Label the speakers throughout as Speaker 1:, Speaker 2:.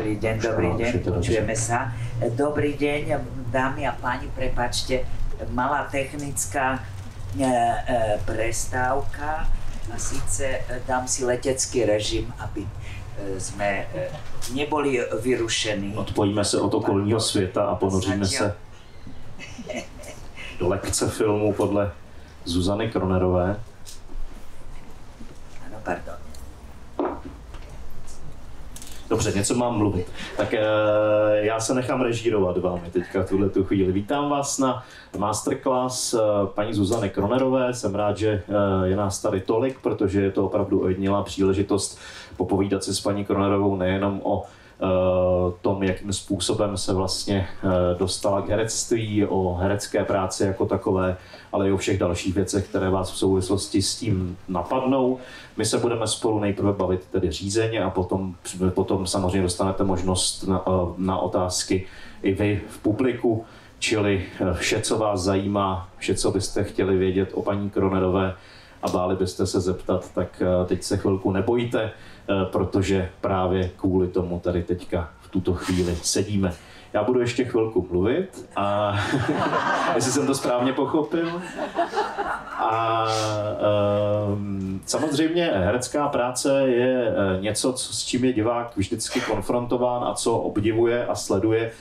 Speaker 1: Dobrý deň, počujeme sa. Dobrý deň, dámy a páni, prepáčte, malá technická prestávka a síce dám si letecký režim, aby sme neboli vyrušení.
Speaker 2: Odpojíme se od okolního světa a ponoříme se do lekce filmu podle Zuzany Kronerové.
Speaker 1: Ano, pardon.
Speaker 2: Dobře, něco mám mluvit. Tak já se nechám režírovat vámi teďka v tuhletu chvíli. Vítám vás na masterclass paní Zuzany Kronerové. Jsem rád, že je nás tady tolik, protože je to opravdu ojedinělá příležitost popovídat si s paní Kronerovou nejenom o tom, jakým způsobem se vlastně dostala k herectví, o herecké práci jako takové, ale i o všech dalších věcech, které vás v souvislosti s tím napadnou. My se budeme spolu nejprve bavit tedy řízeně a potom samozřejmě dostanete možnost na otázky i vy v publiku, čili vše, co vás zajímá, vše, co byste chtěli vědět o paní Kronerové a báli byste se zeptat, tak teď se chvilku nebojte, protože právě kvůli tomu tady teďka v tuto chvíli sedíme. Já budu ještě chvilku mluvit, a jestli jsem to správně pochopil. A samozřejmě herecká práce je něco, s čím je divák vždycky konfrontován a co obdivuje a sleduje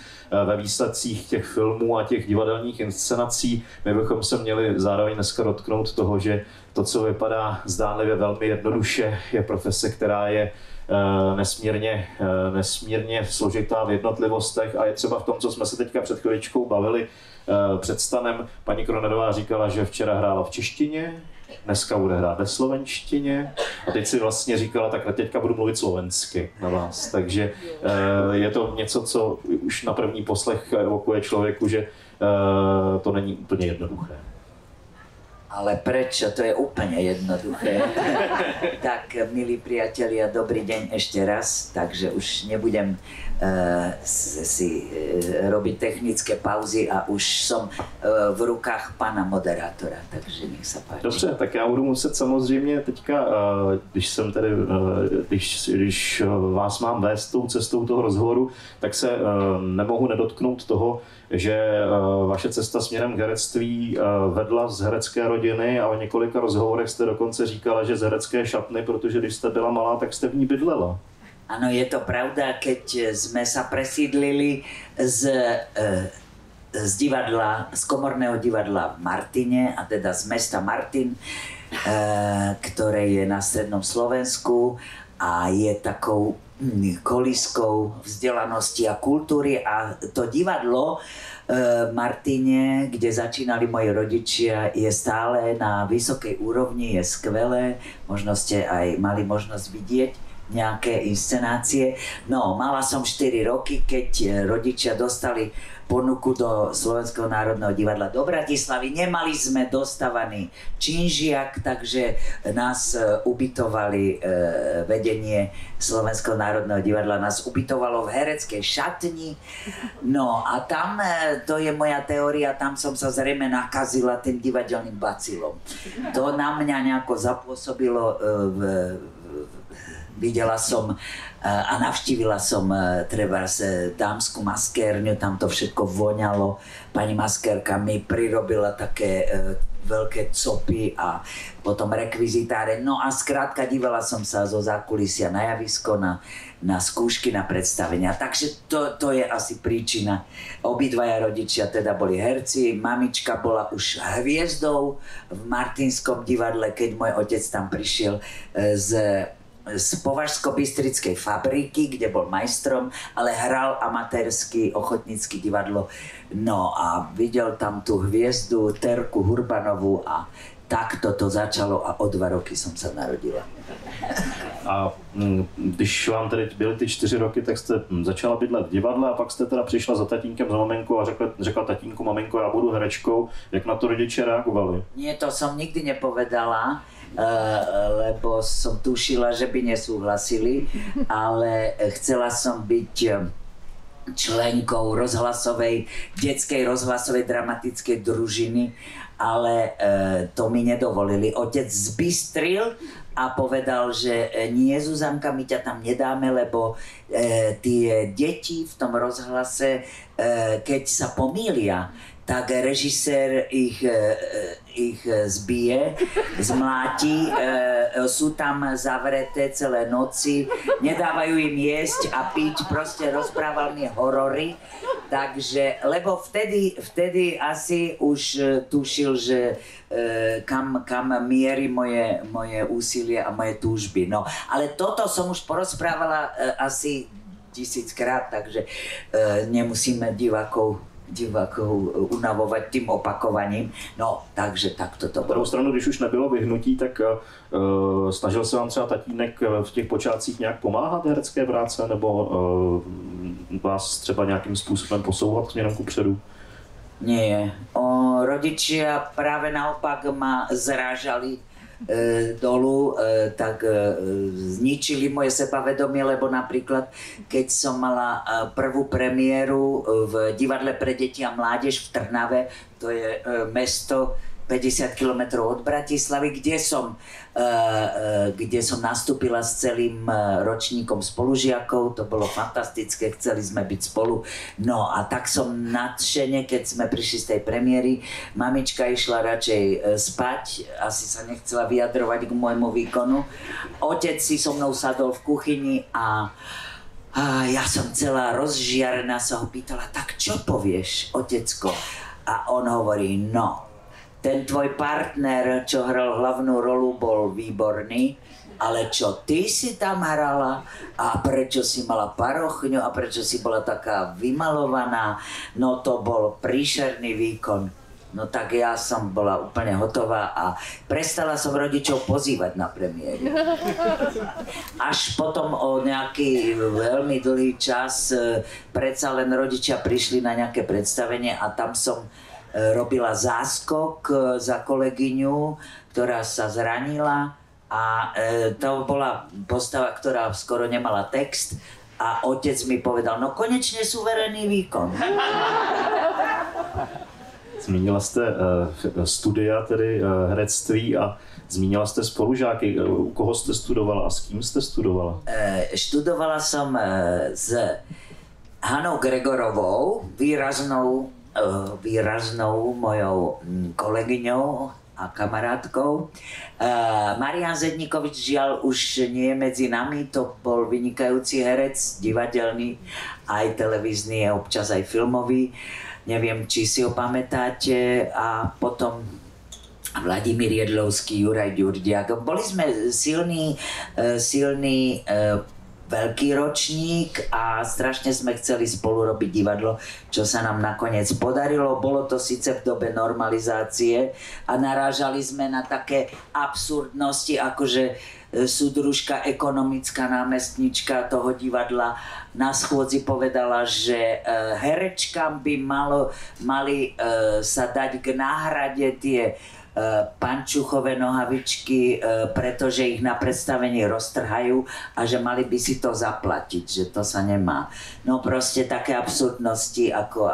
Speaker 2: ve výsledcích těch filmů a těch divadelních inscenací. My bychom se měli zároveň dneska dotknout toho, že to, co vypadá zdánlivě velmi jednoduše, je profese, která je nesmírně složitá v jednotlivostech a je třeba v tom, co jsme se teďka před chviličkou bavili před stanem. Paní Kronerová říkala, že včera hrála v češtině, dneska bude hrát ve slovenštině a teď si vlastně říkala, tak teďka budu mluvit slovensky na vás. Takže je to něco, co už na první poslech evokuje člověku, že to není úplně jednoduché.
Speaker 1: Ale prečo? To je úplne jednoduché. Tak, milí priatelia, dobrý deň ešte raz. Takže už nebudem si robiť technické pauzy a už som v rukách pana moderátora, takže nech sa páči.
Speaker 2: Dobře, tak já budu muset samozřejmě teďka, když vás mám vést tou cestou toho rozhovoru, tak se nemohu nedotknout toho, že vaše cesta směrem k herectví vedla z herecké rodiny a o několika rozhovorech jste dokonce říkala, že z herecké šatny, protože když jste byla malá, tak jste v ní bydlela.
Speaker 1: Áno, je to pravda, keď sme sa presídlili z divadla, z komorného divadla v Martine, a teda z mesta Martin, ktoré je na strednom Slovensku a je takou kolískou vzdelanosti a kultúry, a to divadlo v Martine, kde začínali moji rodičia, je stále na vysokej úrovni, je skvelé, možno ste aj mali možnosť vidieť nejaké inscenácie. No, mala som 4 roky, keď rodičia dostali ponuku do Slovenského národného divadla do Bratislavy. Nemali sme dostávaný činžiak, takže nás ubytovali, vedenie Slovenského národného divadla nás ubytovalo v hereckej šatni. No a tam, to je moja teória, tam som sa zrejme nakazila tým divadelným bacilom. To na mňa nejako zapôsobilo. Videla som a navštívila som trebárs dámsku maskérňu, tam to všetko voňalo. Pani maskérka mi prirobila také veľké copy a potom rekvizitáre. No a skrátka dívala som sa zo zákulisia na javisko, na skúšky, na predstavenia. Takže to je asi príčina. Obidvaja rodičia teda boli herci, mamička bola už hviezdou v Martinskom divadle, keď môj otec tam prišiel z Považsko-Bystrickej fabriky, kde bol majstrom, ale hral amatérsky ochotnícky divadlo. No a videl tam tú hviezdu Terku Hurbanovú a takto to začalo a o 2 roky som sa narodila.
Speaker 2: A když vám tedy byly ty 4 roky, tak jste začala bydlet v divadle a pak jste teda přišla za tatínkem, za maminkou a řekla tatínku, maminko, já budu herečkou. Jak na to rodiče reagovali?
Speaker 1: Nie, to som nikdy nepovedala, lebo som tušila, že by nesúhlasili, ale chcela som byť členkou detskej rozhlasovej dramatickej družiny, ale to mi nedovolili. Otec zbystril a povedal, že nie, Zuzanka, my ťa tam nedáme, lebo tie deti v tom rozhlase, keď sa pomýlia, tak režisér ich zbije, zmláti, sú tam zavreté celé noci, nedávajú im jesť a piť, proste rozprával mi horory. Takže, lebo vtedy asi už tušil, že kam mierí moje úsilie a moje túžby. No, ale toto som už porozprávala asi 1000-krát, takže nemusíme divákov unavovať tým opakovaním. No, takže takto to
Speaker 2: bylo. Na druhou stranu, když už nebylo vyhnutí, tak snažil se vám třeba tatínek v těch počátcích nějak pomáhat herecké práce, nebo vás třeba nějakým způsobem posouvat směrem kupředu?
Speaker 1: Nie. Rodičia práve naopak ma zrážali dolu, tak zničili moje sebavedomie, lebo napríklad, keď som mala prvú premiéru v Divadle pre deti a mládež v Trnave, to je mesto 50 km od Bratislavy, kde som nastúpila s celým ročníkom spolužiakov, to bolo fantastické, chceli sme byť spolu. No a tak som nadšene, keď sme prišli z tej premiéry, mamička išla radšej spať, asi sa nechcela vyjadrovať k môjmu výkonu. Otec si so mnou sadol v kuchyni a ja som celá rozžiarená, sa ho pýtala, tak čo povieš, otecko? A on hovorí, no, ten tvoj partner, čo hral hlavnú rolu, bol výborný, ale čo ty si tam hrala a prečo si mala parochňu a prečo si bola taká vymalovaná, no to bol príšerný výkon. No tak ja som bola úplne hotová a prestala som rodičov pozývať na premiéry. Až potom o nejaký veľmi dlhý čas predsa len rodičia prišli na nejaké predstavenie a tam som robila záskok za kolegyňu, ktorá sa zranila a to bola postava, ktorá skoro nemala text a otec mi povedal, no konečne suverénny výkon.
Speaker 2: Zmínila jste studia, tedy herectví a zmínila jste spolužáky. U koho jste studovala a s kým jste studovala?
Speaker 1: Študovala som s Hanou Gregorovou, výraznou mojou kolegyňou a kamarátkou. Marián Zedníkovič žiaľ už nie je medzi nami, to bol vynikajúci herec, divadelný, aj televízny, občas aj filmový. Neviem, či si ho pamätáte. A potom Vladimír Jedlovský, Juraj Ďurďák. Boli sme silný veľký ročník a strašne sme chceli spolu robiť divadlo, čo sa nám nakoniec podarilo. Bolo to síce v dobe normalizácie a narážali sme na také absurdnosti, akože súdružka, ekonomická námestnička toho divadla na schôdzi povedala, že herečkám by mali sa dať k náhrade tie pančuchové nohavičky, pretože ich na predstavení roztrhajú a že mali by si to zaplatiť, že to sa nemá. No proste také absurdnosti ako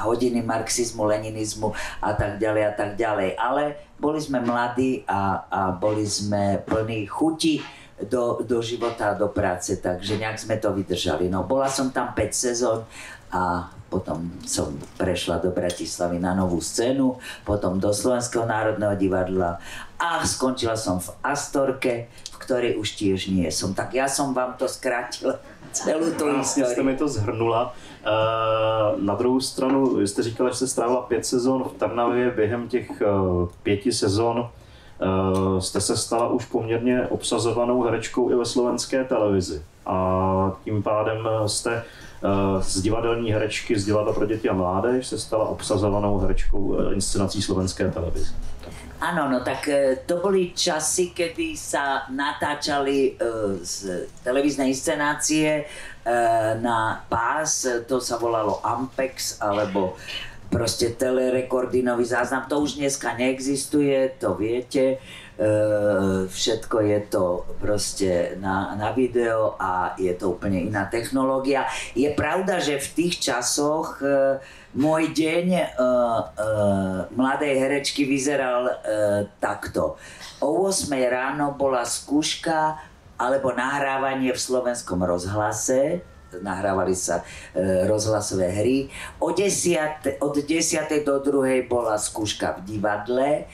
Speaker 1: hodiny marxizmu, leninizmu a tak ďalej. Ale boli sme mladí a boli sme plní chuti do života a do práce, takže nejak sme to vydržali. No bola som tam 5 sezón a potom som prešla do Bratislavy na novú scénu, potom do Slovenského národného divadla a skončila som v Astorke, v ktorej už tiež nie som. Tak ja som vám to skrátila, celú tú históriu.
Speaker 2: Jste mi to zhrnula. Na druhou stranu, jste říkala, že jste strávila 5 sezon v Trnavě. Během těch 5 sezon jste se stala už poměrně obsazovanou herečkou i ve slovenské televizi. A tím pádem jste z divadelní herečky z Divadla pro děti a mládež se stala obsazovanou herečkou inscenací slovenské televize.
Speaker 1: Áno, no tak to boli časy, kedy sa natáčali z televíznej inscenácie na pás, to sa volalo Ampex, alebo proste telerekordinový záznam. To už dneska neexistuje, to viete. Všetko je to proste na video a je to úplne iná technológia. Je pravda, že v tých časoch môj deň mladej herečky vyzeral takto. O 8 ráno bola skúška alebo nahrávanie v Slovenskom rozhlase. Nahrávali sa rozhlasové hry. Od 10. do 2. bola skúška v divadle.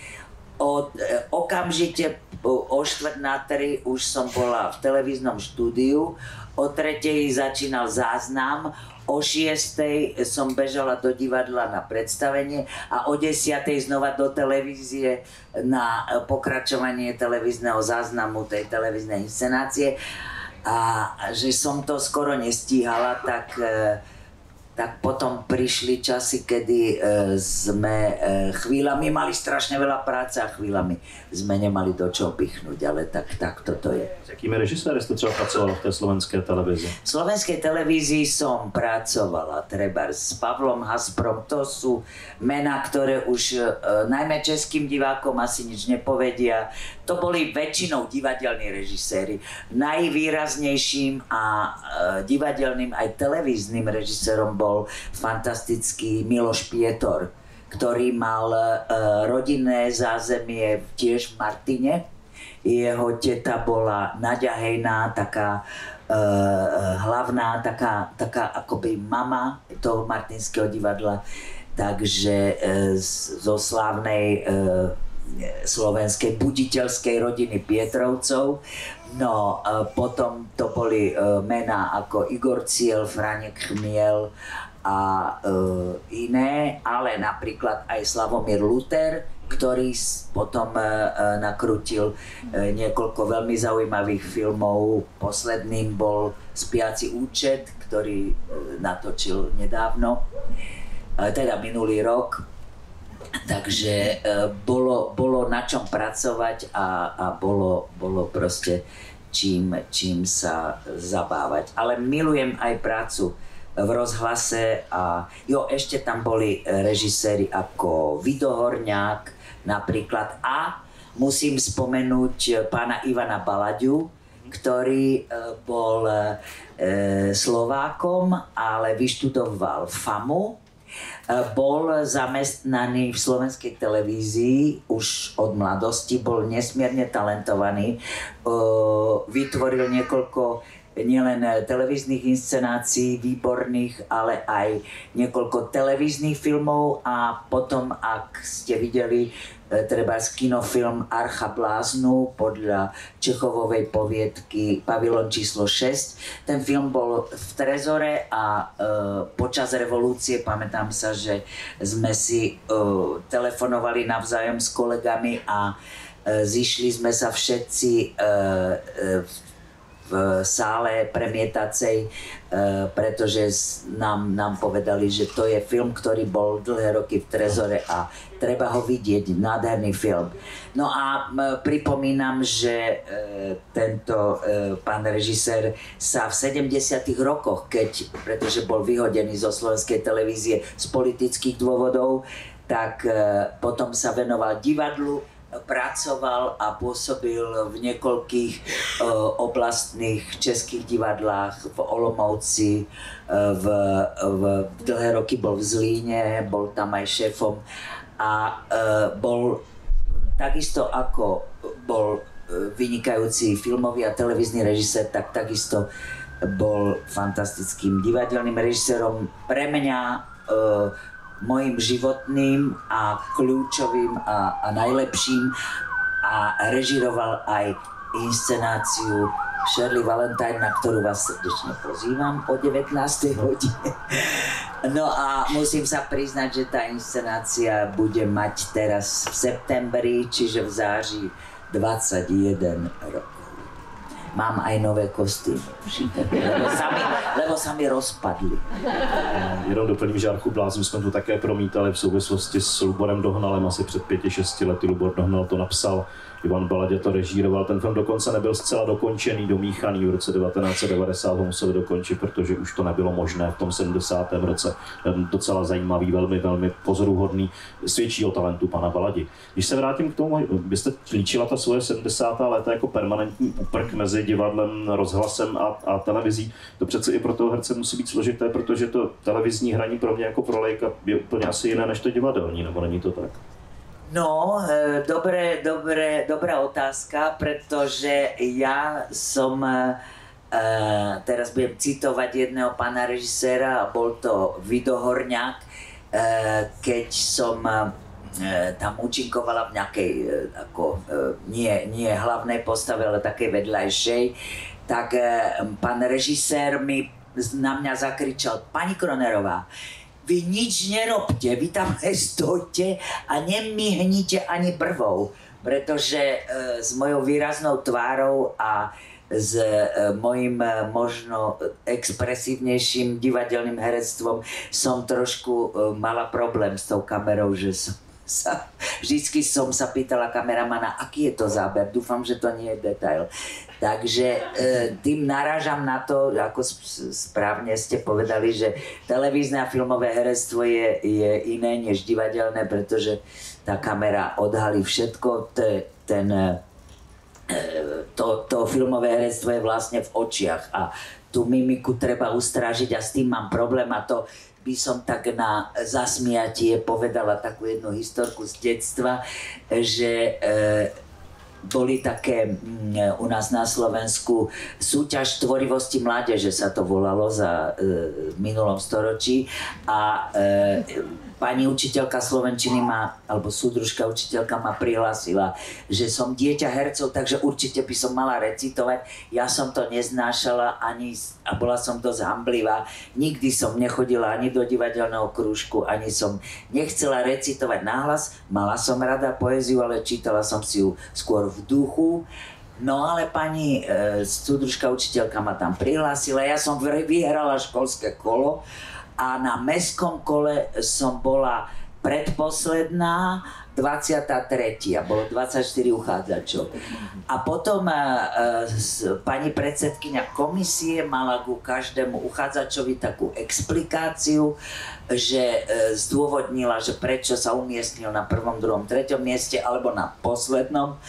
Speaker 1: Okamžite o 2:45 už som bola v televíznom štúdiu. O 3. začínal záznam. O 6. som bežala do divadla na predstavenie a o 10. znova do televízie na pokračovanie televízneho záznamu tej televíznej inscenácie. A že som to skoro nestíhala, tak potom prišli časy, kedy sme chvíľami mali strašne veľa práce a chvíľami sme nemali do čoho pichnúť, ale tak toto je.
Speaker 2: S jakými režiséry ste třeba pracovala v té slovenské televízi?
Speaker 1: V slovenskej televízii som pracovala treba s Pavlom Hasprom, to sú mená, ktoré už najmä českým divákom asi nič nepovedia. To boli väčšinou divadelní režiséri. Najvýraznejším a divadelným aj televíznym režisérom bol fantastický Miloš Pietor, ktorý mal rodinné zázemie tiež v Martine. Jeho teta bola Naďa Hejná, taká hlavná, taká akoby mama toho Martinského divadla. Takže zo slávnej slovenskej buditeľskej rodiny Pietrovcov. No, potom to boli mená ako Igor Ciel, Franek Chmiel a iné, ale napríklad aj Slavomír Luther, ktorý potom nakrútil niekoľko veľmi zaujímavých filmov. Posledným bol Spiaci účet, ktorý natočil nedávno, teda minulý rok. Takže bolo na čom pracovať a bolo proste čím sa zabávať. Ale milujem aj prácu v rozhlase a ešte tam boli režiséri ako Vido Horňák napríklad a musím spomenúť pána Ivana Balaďu, ktorý bol Slovákom, ale vyštudoval FAMU. Bol zamestnaný v slovenskej televízii už od mladosti, bol nesmierne talentovaný, vytvoril niekoľko nielen televíznych inscenácií výborných, ale aj niekoľko televíznych filmov a potom, ak ste videli treba kinofilm Archa bláznu podľa Čechovovej poviedky Pavilon číslo 6. Ten film bol v Trezore a počas revolúcie pamätám sa, že sme si telefonovali navzájom s kolegami a zišli sme sa všetci v sále premietacej, pretože nám povedali, že to je film, ktorý bol dlhé roky v Trezore a treba ho vidieť, nádherný film. No a pripomínam, že tento pán režisér sa v 70. rokoch, pretože bol vyhodený zo slovenskej televízie z politických dôvodov, tak potom sa venoval divadlu, pracoval a pôsobil v niekoľkých oblastných českých divadlách v Olomouci, dlhé roky bol v Zlíne, bol tam aj šéfom a bol takisto ako bol vynikajúci filmový a televízny režisér, tak takisto bol fantastickým divadelným režisérom. Pre mňa mojím životným a kľúčovým a najlepším a režiroval aj inscenáciu Shirley Valentine, na ktorú vás srdečne pozývam o 19. hodine. No a musím sa priznať, že tá inscenácia bude mať teraz v septembri, čiže v září 21 rokov. mám aj nové kostýmy, lebo sa mi rozpadli.
Speaker 2: Jenom doplním, že Archu bláznů jsme tu také promítali v souvislosti s Luborem Dohnalem asi před 5-6 lety. Lubor Dohnal to napsal, Ivan Baladě to režíroval. Ten film dokonce nebyl zcela dokončený, domíchaný. V roce 1990 ho museli dokončit, protože už to nebylo možné v tom 70. roce. Docela zajímavý, velmi, velmi pozoruhodný, svědčí o talentu pana Baladi. Když se vrátím k tomu, byste líčila ta svoje 70. léta jako permanentní úprk mezi divadlem, rozhlasem a televizí. To přece i pro toho herce musí být složité, protože to televizní hraní pro mě jako pro lejka je úplně asi jiné než to divadelní, nebo není to tak?
Speaker 1: No, dobrá otázka, pretože ja som, teraz budem citovať jedného pána režiséra, a bol to Vido Horňák, keď som tam účinkovala v nejakej, nie hlavnej postave, ale takej vedľajšej, tak pán režisér mi na mňa zakričal: pani Kronerová, vy nič nerobte, vy tam stojte a nemyhnite ani brvou, pretože s mojou výraznou tvárou a s mojím možno expresívnejším divadelným herectvom som trošku mala problém s tou kamerou, že vždycky som sa pýtala kameramana, aký je to záber, dúfam, že to nie je detail. Takže tým narážam na to, ako správne ste povedali, že televízne a filmové herectvo je iné než divadelné, pretože tá kamera odhalí všetko. To filmové herectvo je vlastne v očiach a tú mimiku treba ustrážiť a s tým mám problém a to by som tak na zasmiatie povedala takú jednu historku z detstva, že boli také u nás na Slovensku súťaž tvorivosti mládeže, sa to volalo v minulom storočí a pani učiteľka slovenčiny alebo súdružka učiteľka ma prihlásila, že som dieťa hercov, takže určite by som mala recitovať. Ja som to neznášala a bola som dosť hamblivá. Nikdy som nechodila ani do divadelného krúžku, ani som nechcela recitovať nahlas. Mala som rada poéziu, ale čítala som si ju skôr v duchu. No ale pani súdružka učiteľka ma tam prihlásila. Ja som vyhrala školské kolo a na mestskom kole som bola predposledná, 23. Bolo 24 uchádzačov. A potom pani predsedkyňa komisie mala ku každému uchádzačovi takú explikáciu, že zdôvodnila, že prečo sa umiestnil na 1., 2., 3. mieste alebo na poslednom.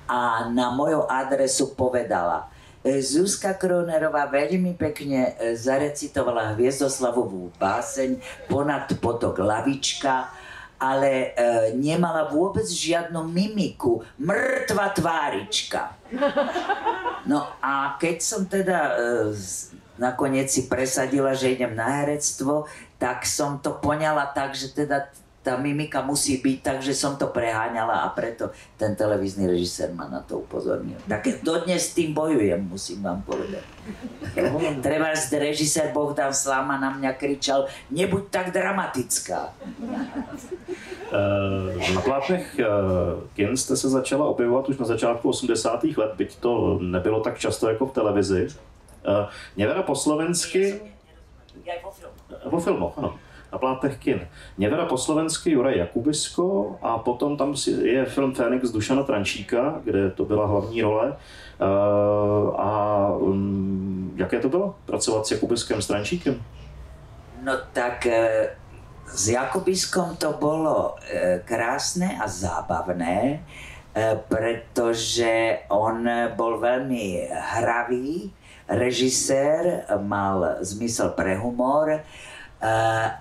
Speaker 1: A na moju adresu povedala: Zuzka Kronerová veľmi pekne zarecitovala Hviezdoslavovú báseň Ponad potok lavička, ale nemala vôbec žiadnu mimiku, mŕtva tvárička. No a keď som teda nakoniec si presadila, že idem na herectvo, tak som to poňala tak, že teda tá mimika musí byť, takže som to preháňala a preto ten televízny režisér ma na to upozornil. Tak dodnes s tým bojujem, musím vám povedať. Treba režisér Bohdan Sláma na mňa kričal: nebuď tak dramatická.
Speaker 2: Na plátnech kin jste se začala objevovat už na začátku 80. let, byť to nebylo tak často jako v televizi. Nevera po slovensky... Vo filmoch, ano. Na plátech kin. Nevera po slovensky Juraj Jakubisko a potom tam je film Fénix Dušana Trančíka, kde to byla hlavní role. Jaké to bylo pracovat s Jakubiskem, s Trančíkem?
Speaker 1: No tak s Jakubiskom to bolo krásne a zábavné, pretože on bol veľmi hravý režisér, mal zmysel pre humor,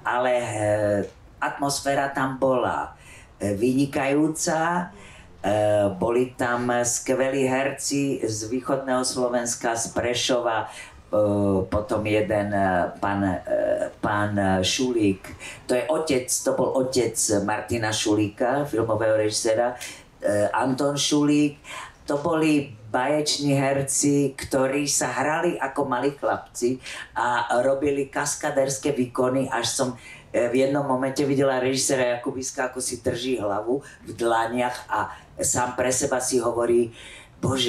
Speaker 1: ale atmosféra tam bola vynikajúca. Boli tam skvelí herci z východného Slovenska, z Prešova, potom jeden pán Šulík, to bol otec Martina Šulíka, filmového režiséra, Anton Šulík. To boli baječní herci, ktorí sa hrali ako malí chlapci a robili kaskaderské výkony, až som v jednom momente videla režiséra Jakubiska, ako si drží hlavu v dlaniach a sám pre seba si hovorí: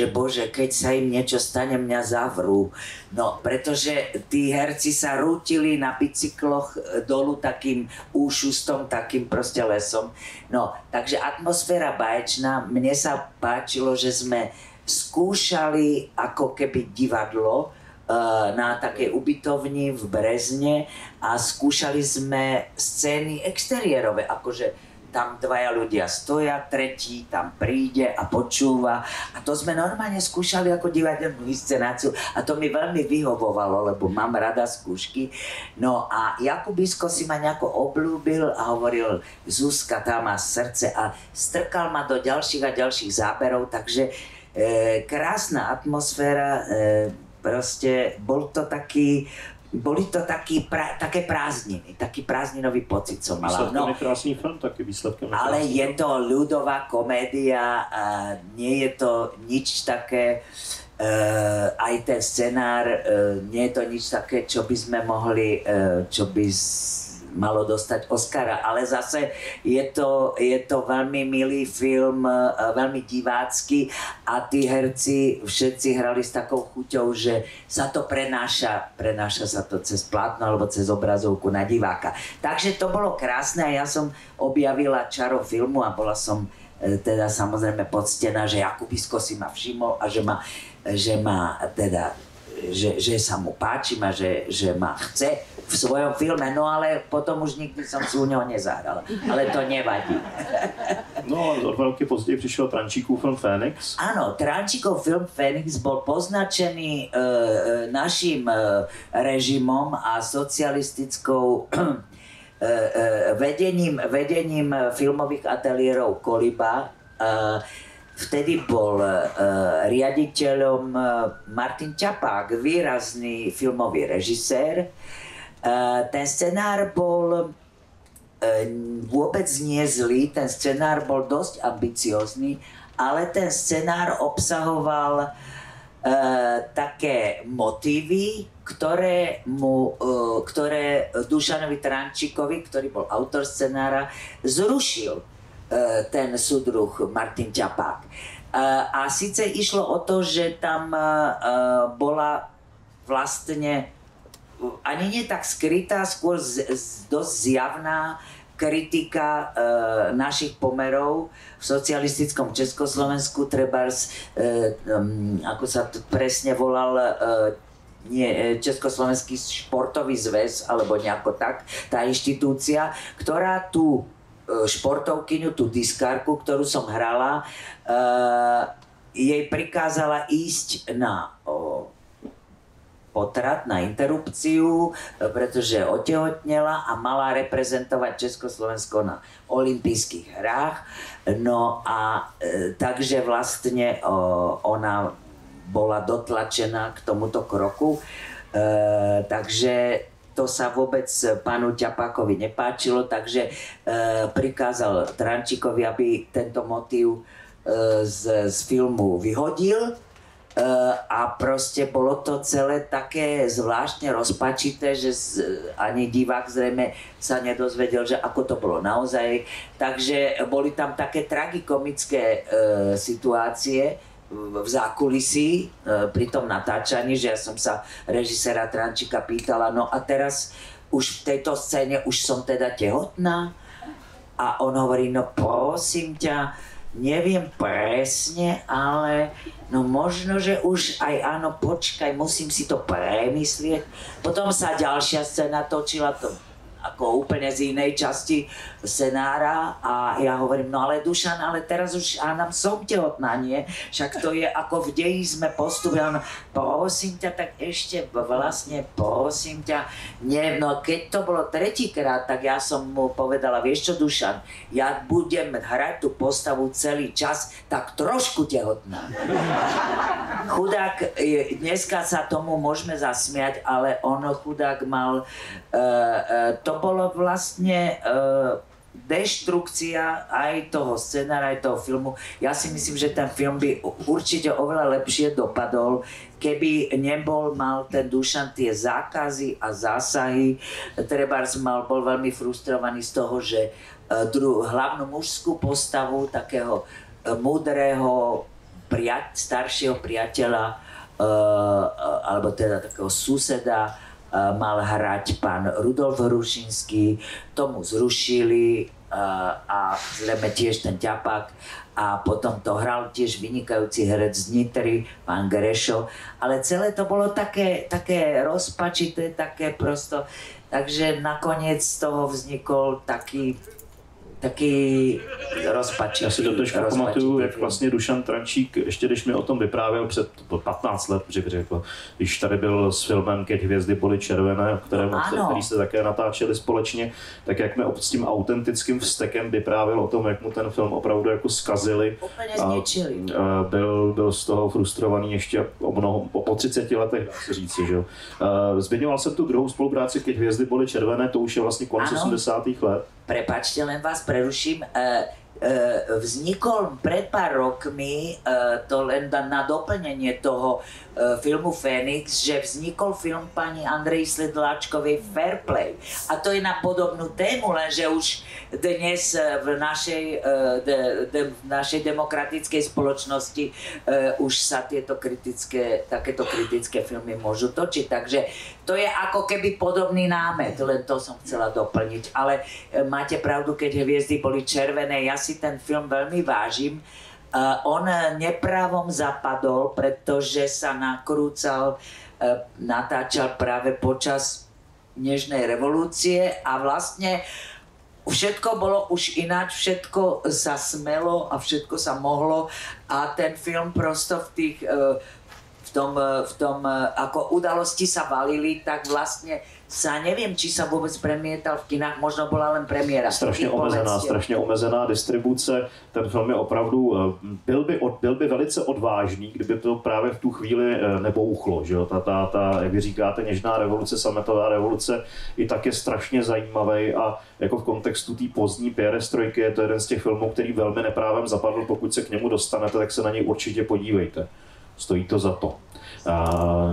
Speaker 1: bože, keď sa im niečo stane, mňa zavrú. No, pretože tí herci sa rútili na bicykloch dolu takým úšustom, takým proste lesom. No, takže atmosféra báječná. Mne sa páčilo, že sme skúšali ako keby divadlo na takej ubytovni v Brezne a skúšali sme scény exteriérové, akože tam dvaja ľudia stoja, tretí tam príde a počúva. A to sme normálne skúšali ako divadelnú inscenáciu a to mi veľmi vyhovovalo, lebo mám rada skúšky. No a Jakubisko si ma nejako obľúbil a hovoril, Zuzka, tá má srdce a strkal ma do ďalších a ďalších záberov, takže krásna atmosféra, proste boli to také prázdniny, taký prázdninový pocit som mala.
Speaker 2: Výsledkem je krásný film, taký výsledkem je krásný.
Speaker 1: Ale je to ľudová komédia a nie je to nič také, aj ten scenár, nie je to nič také, čo by sme mohli, čo by malo dostať Oscara, ale zase je to veľmi milý film, veľmi divácky a tí herci všetci hrali s takou chuťou, že sa to prenáša sa to cez plátno alebo cez obrazovku na diváka. Takže to bolo krásne a ja som objavila čaro filmu a bola som teda samozrejme poctená, že Jakubisko si ma všimol a že sa mu páčim a že ma chce v svojom filme, no ale potom už nikdy som si u neho nezahral. Ale to nevadí.
Speaker 2: No a 2 roky později přišel Trančíkův film Fénix.
Speaker 1: Áno, Trančíkov film Fénix bol poznačený našim režimom a socialistickou vedením filmových ateliérov Koliba. Vtedy bol riaditeľom Martin Čapák, výrazný filmový režisér. Ten scenár bol vôbec nie zlý, ten scenár bol dosť ambiciózny, ale ten scenár obsahoval také motívy, ktoré Dušanovi Trančíkovi, ktorý bol autor scenára, zrušil ten súdruh Martin Čapák. A síce išlo o to, že tam bola vlastne ani nie tak skrytá, skôr dosť zjavná kritika našich pomerov v socialistickom Československu, trebárs, ako sa to presne volal, Československý športový zväz, alebo nejako tak, tá inštitúcia, ktorá tú športovkyňu, tú diskárku, ktorú som hrala, jej prikázala ísť na potrat, na interrupciu, pretože otehotnela a mala reprezentovať Československo na olympijských hrách. No a takže vlastne ona bola dotlačená k tomuto kroku. Takže to sa vôbec pánu Ťapákovi nepáčilo, takže prikázal Trančíkovi, aby tento motív z filmu vyhodil. A proste bolo to celé také zvláštne rozpačité, že ani divák zrejme sa nedozvedel, že ako to bolo naozaj. Takže boli tam také tragikomické situácie v zákulisí pri tom natáčaní, že ja som sa režiséra Trančíka pýtala, no a teraz už v tejto scéne už som teda tehotná? A on hovorí, no prosím ťa, neviem presne, ale no možno, že už aj áno, počkaj, musím si to premyslieť. Potom sa ďalšia scéna točila to ako úplne z inej časti scenára a ja hovorím, no ale Dušan, ale teraz už ánam som tehotná, nie? Však to je ako v deji sme postupili, no prosím ťa, tak ešte vlastne prosím ťa, nie, no keď to bolo tretíkrát, tak ja som mu povedala, vieš čo Dušan, ja budem hrať tú postavu celý čas, tak trošku tehotná. Chudák, dneska sa tomu môžeme zasmiať, ale ono chudák mal, to bolo vlastne deštrukcia aj toho scenára, aj toho filmu. Ja si myslím, že ten film by určite oveľa lepšie dopadol, keby mal ten Dušan tie zákazy a zásahy. Trebárs bol veľmi frustrovaný z toho, že hlavnú mužskú postavu takého múdreho staršieho priateľa, alebo teda takého suseda, mal hrať pán Rudolf Hrušinský, tomu zrušili a zrejme tiež ten ťapák a potom to hral tiež vynikajúci herec z Nitry, pán Grešo, ale celé to bolo také rozpačité, také prosto, takže nakoniec z toho vznikol taký rozpačitý.
Speaker 2: Já si to trošku pamatuju, jak vlastně Dušan Trančík, ještě když mi o tom vyprávěl před 15 let, řekl, když tady byl s filmem Keď hvězdy byly červené, který se také natáčeli společně, tak jak mi s tím autentickým vztekem vyprávěl o tom, jak mu ten film opravdu jako zkazili.
Speaker 1: Úplně zničili.
Speaker 2: Byl z toho frustrovaný ještě po 30 letech, dá se říci, že? Zmiňoval jsem tu druhou spolupráci Keď hvězdy byly červené, to už je vlastně konec 80. let.
Speaker 1: Prepáčte, len vás preruším. Vznikol pred pár rokmi, to len na doplnenie toho filmu Fénix, že vznikol film pani Andreji Sedláčkovej Fair Play. A to je na podobnú tému, lenže už dnes v našej demokratickej spoločnosti už sa takéto kritické filmy môžu točiť. Takže to je ako keby podobný námet, len to som chcela doplniť. Ale máte pravdu, Keď hviezdy boli červené, ja si ten film veľmi vážim. On neprávom zapadol, pretože sa natáčal práve počas Nežnej revolúcie a vlastne všetko bolo už ináč, všetko sa smelo a všetko sa mohlo a ten film prosto v tom ako udalosti sa valili, tak vlastne sa neviem, či sa vôbec premietal v kinách, možno bola len premiéra.
Speaker 2: Strašně omezená distribuce. Ten film je opravdu, byl by velice odvážný, kdyby to právě v tu chvíli nebouchlo, že jo? Ta, jak vy říkáte, Něžná revoluce, sametová revoluce, i tak je strašně zajímavý a jako v kontextu té pozdní perestrojky je to jeden z těch filmů, který velmi neprávem zapadl. Pokud se k němu dostanete, tak se na něj určitě podívejte. Stojí to za to.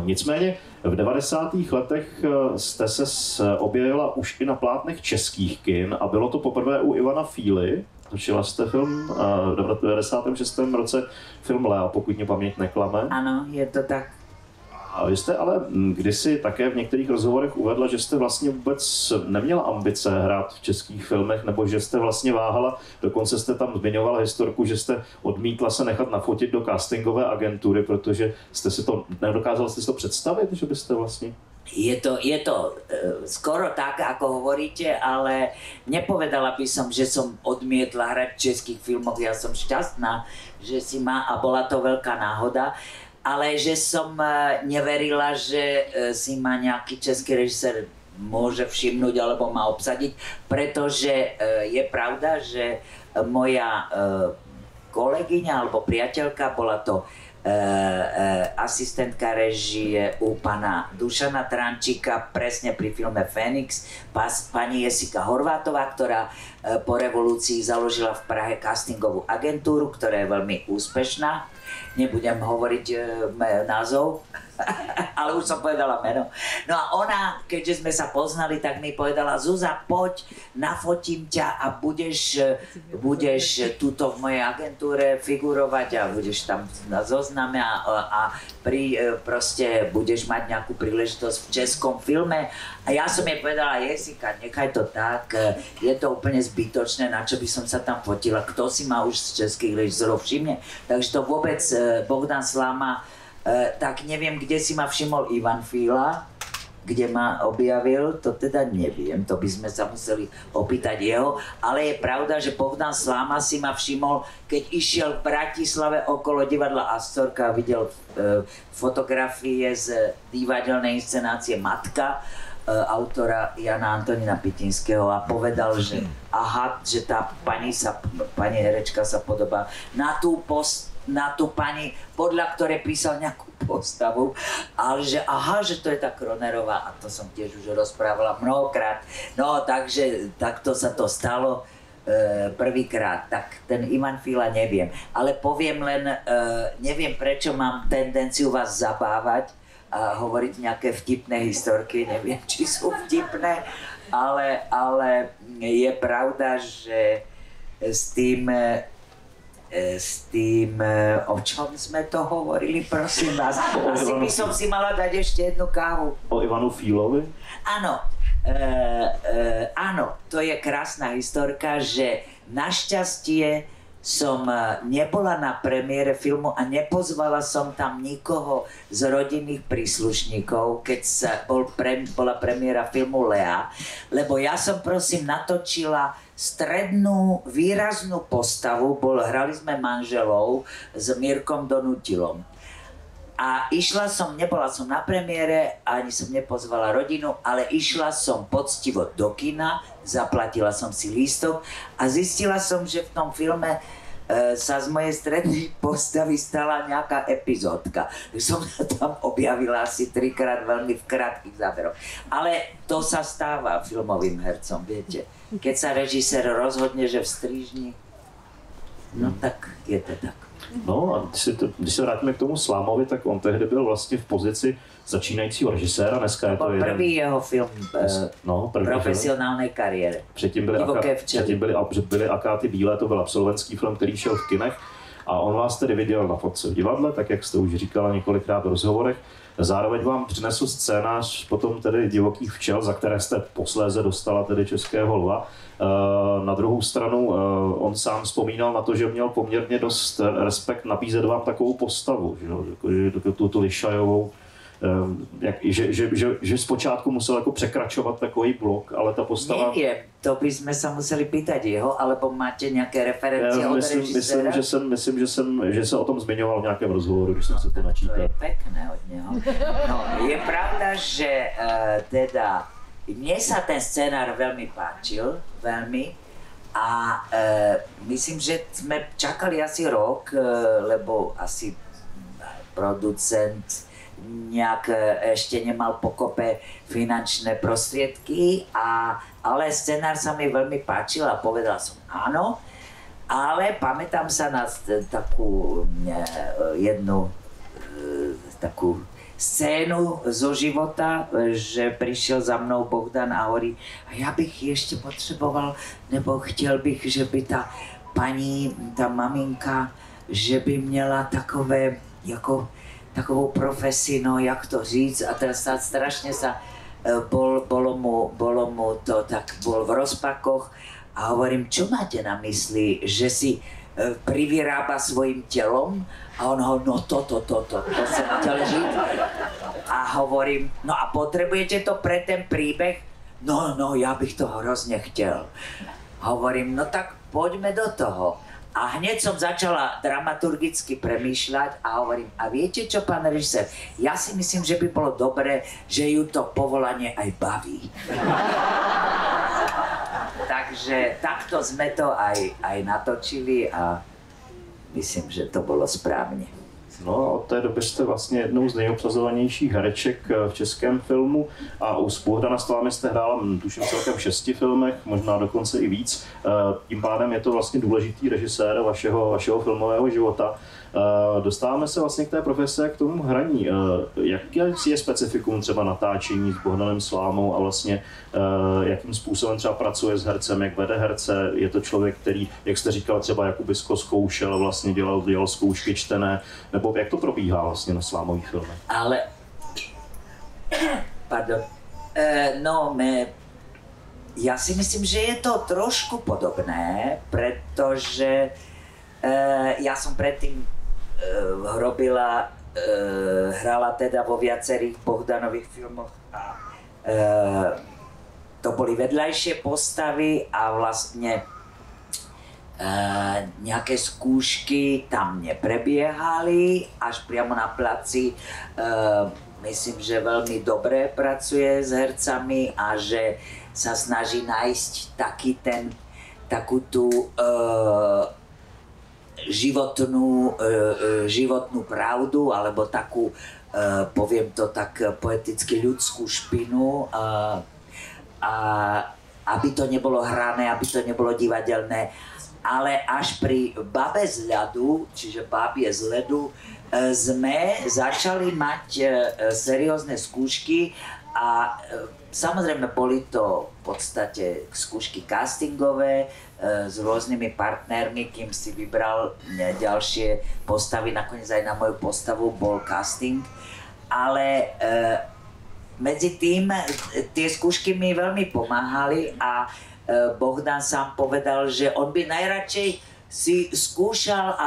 Speaker 2: Nicméně v 90. letech jste se objevila už i na plátnech českých kin a bylo to poprvé u Ivana Fíly. Točila jste film v 96. roce film Lea, pokud mě paměť neklame.
Speaker 1: Ano, je to tak.
Speaker 2: A vy jste ale kdysi také v některých rozhovorech uvedla, že jste vlastně vůbec neměla ambice hrát v českých filmech, nebo že jste vlastně váhala, dokonce jste tam zmiňovala historku, že jste odmítla se nechat nafotit do castingové agentury, protože nedokázala jste si to představit, že byste vlastně...
Speaker 1: Je to skoro tak, ako hovoríte, ale nepovedala by som, že som odmietla hrať v českých filmoch. Ja som šťastná, že si ma, a bola to veľká náhoda, ale že som neverila, že si ma nejaký český režisér môže všimnúť alebo ma obsadiť, pretože je pravda, že moja kolegyňa alebo priateľka, bola to asistentka režie u pana Dušana Trančíka presne pri filme Fénix, pani Jessica Horvátová, ktorá po revolúcii založila v Prahe castingovú agentúru, ktorá je veľmi úspešná. Nebudem hovoriť názov, ale už som povedala meno. No a ona, keďže sme sa poznali, tak mi povedala: Zuza, poď, nafotím ťa a budeš tuto v mojej agentúre figurovať a budeš tam na zozname a proste budeš mať nejakú príležitosť v českom filme. A ja som jej povedala: Jessica, nechaj to tak, je to úplne zbytočné, na čo by som sa tam fotila, kto si ma už z českých režisérov všimne. Takže to vôbec Bohdan Sláma, tak neviem, kde si ma všimol Ivan Fíla, kde ma objavil, to teda neviem, to by sme sa museli opýtať jeho, ale je pravda, že Bohdan Sláma si ma všimol, keď išiel v Bratislave okolo divadla Astorka a videl fotografie z divadelnej inscenácie Matka, autora Jana Antonína Pitinského, a povedal, že aha, že tá pani herečka sa podobá na tú pani, podľa ktorej písal nejakú postavu, ale že aha, že to je tá Kronerová, a to som tiež už rozprávala mnohokrát. No takže takto sa to stalo prvýkrát, tak ten Ivan Fíla neviem. Ale poviem len, neviem prečo mám tendenciu vás zabávať a hovoriť nejaké vtipné historky, neviem, či sú vtipné, ale je pravda, že s tým s tým, o čom sme to hovorili, prosím vás. Asi by som si mala dať ešte jednu kávu.
Speaker 2: O Ivanu Fílovi?
Speaker 1: Áno, áno, to je krásna historka, že našťastie som nebola na premiére filmu a nepozvala som tam nikoho z rodinných príslušníkov, keď bola premiéra filmu Lea, lebo ja som prosím natočila strednú, výraznú postavu, hrali sme manželov s Mirkom Donutilom. A nebola som na premiére, ani som nepozvala rodinu, ale išla som poctivo do kina, zaplatila som si lístok a zistila som, že v tom filme sa z mojej strednej postavy stala nejaká epizódka. Som sa tam objavila asi 3-krát veľmi v krátkych záberoch. Ale to sa stáva filmovým hercom, viete. Keď sa režisér rozhodne, že vstřížni, no tak je to tak.
Speaker 2: No a když se vrátíme k tomu Slámovi, tak on tehdy byl vlastně v pozici začínajícího režiséra, dneska je to jeden...
Speaker 1: Prvý jeho film profesionálnej kariére.
Speaker 2: Předtím byly Akáty bílé, to byl absolventský film, který šel v kinech. A on vás tedy viděl na fotce v divadle, tak jak jste už říkala několikrát v rozhovorech. Zároveň vám přinesl scénář potom tedy Divokých včel, za které jste posléze dostala tedy Českého lva. Na druhou stranu on sám vzpomínal na to, že měl poměrně dost respekt nabízet vám takovou postavu, že tu Lišajovou, že zpočátku musel jako překračovat takový blok, ale ta postava...
Speaker 1: Neviem, to by sme sa museli pýtať jeho, alebo máte nejaké referencie od režiséra?
Speaker 2: Myslím, že se o tom zmiňoval v nějakém rozhovoru, když jsem se to načítal.
Speaker 1: To je pekné od neho. No, je pravda, že teda mne sa ten scenár veľmi páčil, veľmi. A myslím, že sme čakali asi rok, lebo asi producent nejak ešte nemal pokope finančné prostriedky, ale scenár sa mi veľmi páčil a povedal som áno, ale pamätám sa na takú jednu takú scénu zo života, že prišiel za mnou Bohdan a hovorí, a ja bych ešte potreboval, nebo chtěl bych, že by tá paní, tá maminka, že by měla takové, jako takovou profesi, no jak to říct, a teraz strašne sa, bolo mu to, tak bol v rozpakoch a hovorím, čo máte na mysli, že si privyrába svojim telom? A on hovorí, no to som chcel žiť. A hovorím, no a potrebujete to pre ten príbeh? No, ja bych to hrozne chtěl. Hovorím, no tak poďme do toho. A hneď som začala dramaturgicky premýšľať a hovorím, a viete čo, pán režisér, ja si myslím, že by bolo dobré, že ju to povolanie aj baví. Takže takto sme to aj natočili a myslím, že to bolo správne.
Speaker 2: No a od té doby jste vlastně jednou z nejobsazovanějších hereček v českém filmu a u Bohdana Slámy jste hrála tuším celkem v 6 filmech, možná dokonce i víc. Tím pádem je to vlastně důležitý režisér vašeho filmového života. Dostáváme se vlastně k té profesi a k tomu hraní. Jaký je specifikum třeba natáčení s Bohdanem Slámou a vlastně jakým způsobem třeba pracuje s hercem, jak vede herce? Je to člověk, který, jak jste říkal, třeba Jakubisko zkoušel, vlastně dělal zkoušky čtené, nebo jak to probíhá vlastně na Slámových filmech?
Speaker 1: Ale, pardon, ja si myslím, že je to trošku podobné, pretože ja som predtým hrala teda vo viacerých Bohdanových filmoch a to boli vedľajšie postavy a vlastne nejaké skúšky tam neprebiehali, až priamo na placi. Myslím, že veľmi dobre pracuje s hercami a že sa snaží nájsť takú tú životnú pravdu, alebo takú, poviem to tak poeticky, ľudskú špinu, a aby to nebolo hrané, aby to nebolo divadelné. Ale až pri Babe z ľadu, čiže Babie z ledu, sme začali mať seriózne skúšky a samozrejme boli to v podstate skúšky castingové s rôznymi partnermi, kým si vybral ďalšie postavy, nakoniec aj na moju postavu bol casting, ale medzi tým tie skúšky mi veľmi pomáhali a Bohdan sám povedal, že on by najradšej si skúšal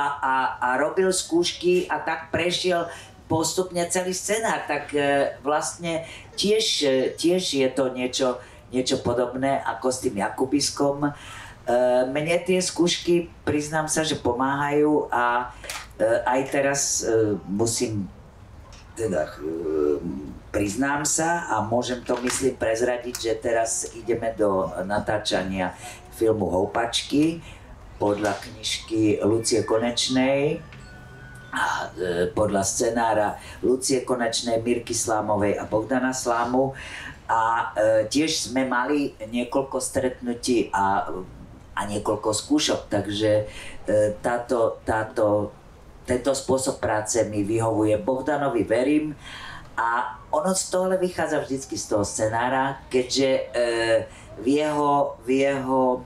Speaker 1: a robil skúšky a tak prešiel postupne celý scenár, tak vlastne tiež je to niečo podobné ako s tým Jakubiskom. Mne tie skúšky, priznám sa, že pomáhajú a aj teraz musím teda priznám sa a môžem to myslím prezradiť, že teraz ideme do natáčania filmu Houpačky podľa knižky Lucie Konečnej a podľa scenára Lucie Konečnej, Mirky Slámovej a Bohdana Slámu a tiež sme mali niekoľko stretnutí a niekoľko skúšok, takže tento spôsob práce mi vyhovuje. Bohdanovi verím a ono z toho ale vychádza vždycky z toho scenára, keďže v jeho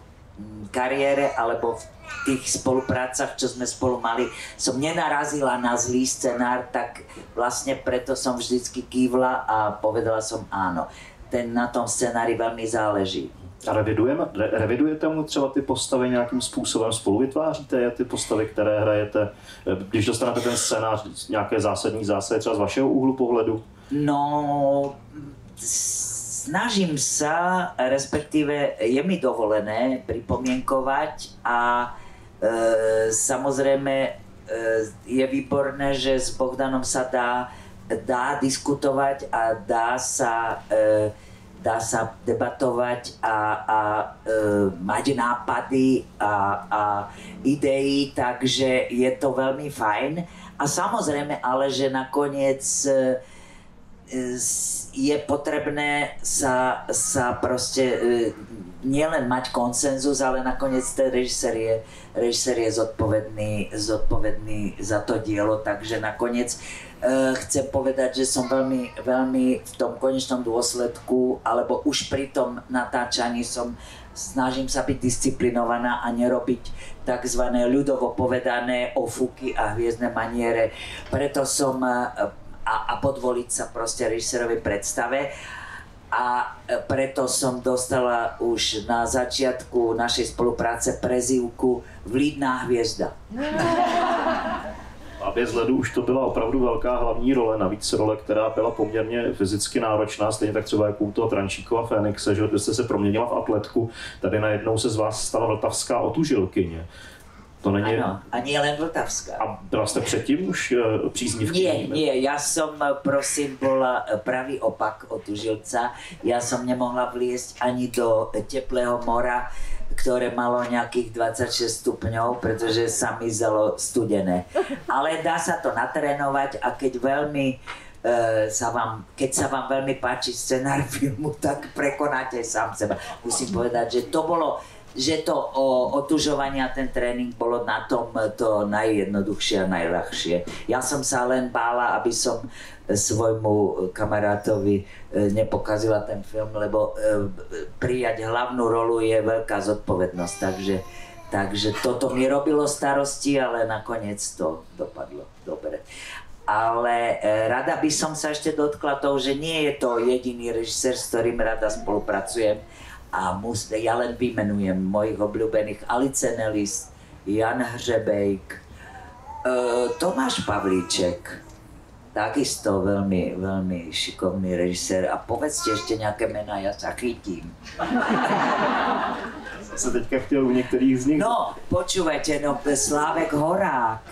Speaker 1: kariére alebo v tých spoluprácach, čo sme spolu mali, som nenarazila na zlý scenár, tak vlastne preto som vždycky kývla a povedala som áno. Na tom scenári veľmi záleží.
Speaker 2: A revidujete mu třeba ty postavy nějakým způsobem? Spolu vytváříte ty postavy, které hrajete? Když dostanete ten scénář, nějaké zásadní zásady třeba z vašeho úhlu pohledu?
Speaker 1: No, snažím sa, respektíve je mi dovolené pripomienkovať a samozrejme je výborné, že s Bohdanom sa dá diskutovať a dá sa debatovať a mať nápady a idei, takže je to veľmi fajn. A samozrejme ale, že nakoniec je potrebné sa proste nielen mať konsenzus, ale nakoniec ten režisér je zodpovedný za to dielo, takže nakoniec chcem povedať, že som veľmi, veľmi v tom konečnom dôsledku, alebo už pri tom natáčaní snažím sa byť disciplinovaná a nerobiť tzv. Ľudovo povedané ofúky a hviezdne maniere. Preto som a podvoliť sa proste režisérovej predstave. A preto som dostala už na začiatku našej spolupráce prezývku Vlídná hviezda.
Speaker 2: A bez ledu už to byla opravdu velká hlavní role, navíc role, která byla poměrně fyzicky náročná, stejně tak třeba jako u toho Trančíkova Fénixe, že jste se proměnila v atletku, tady najednou se z vás stala vltavská otužilkyně. To není...
Speaker 1: Ano, a nie len vltavská.
Speaker 2: A byla jste předtím už příznivkyní?
Speaker 1: Nie, ja som, prosím, bola pravý opak otužilca. Ja som nemohla vliesť ani do teplého mora, ktoré malo nejakých 26 stupňov, pretože sa mi zdalo studené. Ale dá sa to natrénovať a keď sa vám veľmi páči scenár filmu, tak prekonáte sám seba. Musím povedať, že to otužovanie a ten tréning bolo na tom to najjednoduchšie a najľahšie. Ja som sa len bála, aby som svojmu kamarátovi nepokazila ten film, lebo prijať hlavnú rolu je veľká zodpovednosť, takže toto mi robilo starosti, ale nakoniec to dopadlo dobre. Ale rada by som sa ešte dotkla toho, že nie je to jediný režisér, s ktorým rada spolupracujem. A ja len vymenujem mojich obľúbených Alice Nellis, Jan Hřebejk, Tomáš Pavlíček, takisto veľmi, veľmi šikovný režisér. A povedzte ešte nejaké mená, ja sa chytím.
Speaker 2: Som sa teďka chtěl u niektorých z nich.
Speaker 1: No, počúvajte, Slávek Horák,